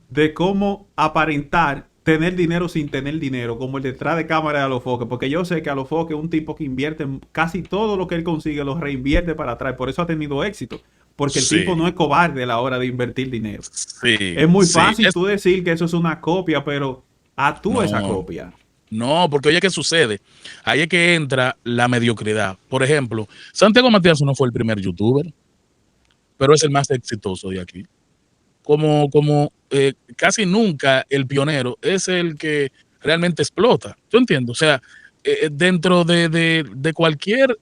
de cómo aparentar tener dinero sin tener dinero, como el detrás de cámara de Alofoque, porque yo sé que Alofoque es un tipo que invierte casi todo lo que él consigue, lo reinvierte para atrás, por eso ha tenido éxito, porque el tipo no es cobarde a la hora de invertir dinero. Es muy fácil tú decir que eso es una copia, pero actúa esa copia. No, porque oye, ¿qué sucede? Ahí es que entra la mediocridad. Por ejemplo, Santiago Matías no fue el primer youtuber, pero es el más exitoso de aquí. Como casi nunca el pionero es el que realmente explota. ¿Tú entiendes? O sea, dentro de cualquier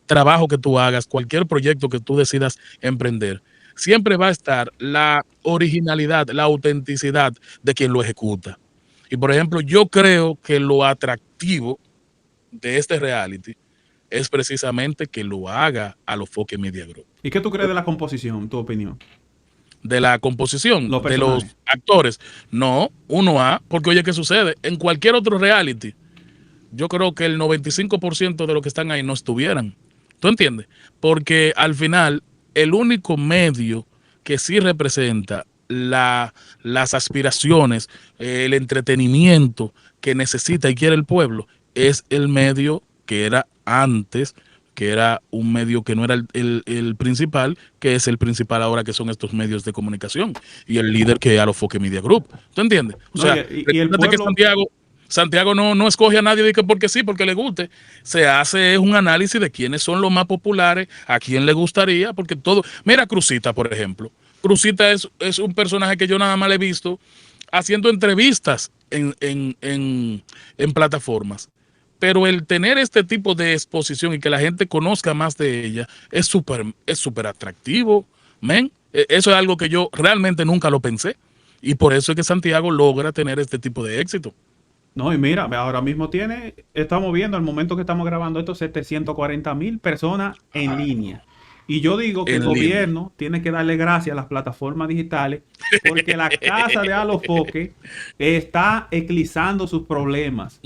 trabajo que tú hagas, cualquier proyecto que tú decidas emprender, siempre va a estar la originalidad, la autenticidad de quien lo ejecuta. Y por ejemplo, yo creo que lo atractivo de este reality es precisamente que lo haga Alofoque Media Group. ¿Y qué tú crees de la composición, tu opinión? De la composición de los actores. No, 1A, porque oye, ¿qué sucede? En cualquier otro reality, yo creo que el 95% de los que están ahí no estuvieran. ¿Tú entiendes? Porque al final, el único medio que sí representa las aspiraciones, el entretenimiento que necesita y quiere el pueblo, es el medio que era antes, que era un medio que no era el principal, que es el principal ahora, que son estos medios de comunicación, y el líder que es Alofoque Media Group. ¿Tú entiendes? O sea, y el pueblo... que Santiago no escoge a nadie de que porque sí, porque le guste. Se hace un análisis de quiénes son los más populares, a quién le gustaría, porque todo... Mira Cruzita, por ejemplo. Cruzita es un personaje que yo nada más le he visto haciendo entrevistas en plataformas. Pero el tener este tipo de exposición y que la gente conozca más de ella es súper atractivo, men. Eso es algo que yo realmente nunca lo pensé. Y por eso es que Santiago logra tener este tipo de éxito. No, y mira, ahora mismo estamos viendo al momento que estamos grabando esto, 740,000 personas en línea. Y yo digo que el gobierno tiene que darle gracias a las plataformas digitales, porque la casa de Alofoque está eclipsando sus problemas.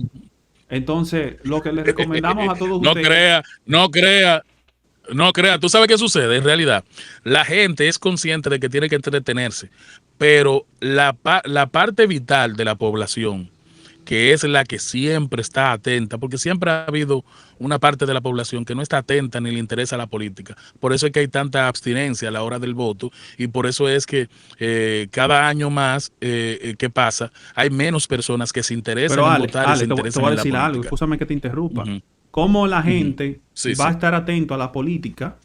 Entonces, lo que les recomendamos a todos ustedes... No crea. ¿Tú sabes qué sucede? En realidad, la gente es consciente de que tiene que entretenerse, pero la parte vital de la población, que es la que siempre está atenta, porque siempre ha habido una parte de la población que no está atenta ni le interesa la política. Por eso es que hay tanta abstinencia a la hora del voto, y por eso es que cada año más que pasa, hay menos personas que se interesan en votar y se interesan en la política. Te voy a decir algo, escúchame que te interrumpa. ¿Cómo la gente va a estar atento a la política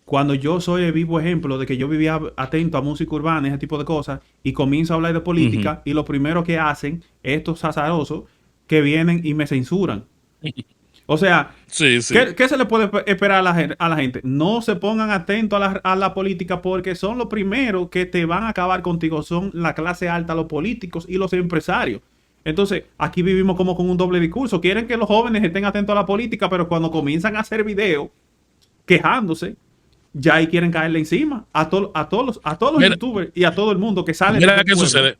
cuando yo soy el vivo ejemplo de que yo vivía atento a música urbana, ese tipo de cosas, y comienzo a hablar de política, y lo primero que hacen estos azarosos que vienen y me censuran? O sea, ¿qué se le puede esperar a la gente? No se pongan atentos a la política, porque son los primeros que te van a acabar contigo, son la clase alta, los políticos y los empresarios. Entonces, aquí vivimos como con un doble discurso. Quieren que los jóvenes estén atentos a la política, pero cuando comienzan a hacer videos quejándose, ya ahí quieren caerle encima a todos los youtubers y a todo el mundo que sale. Mira qué sucede.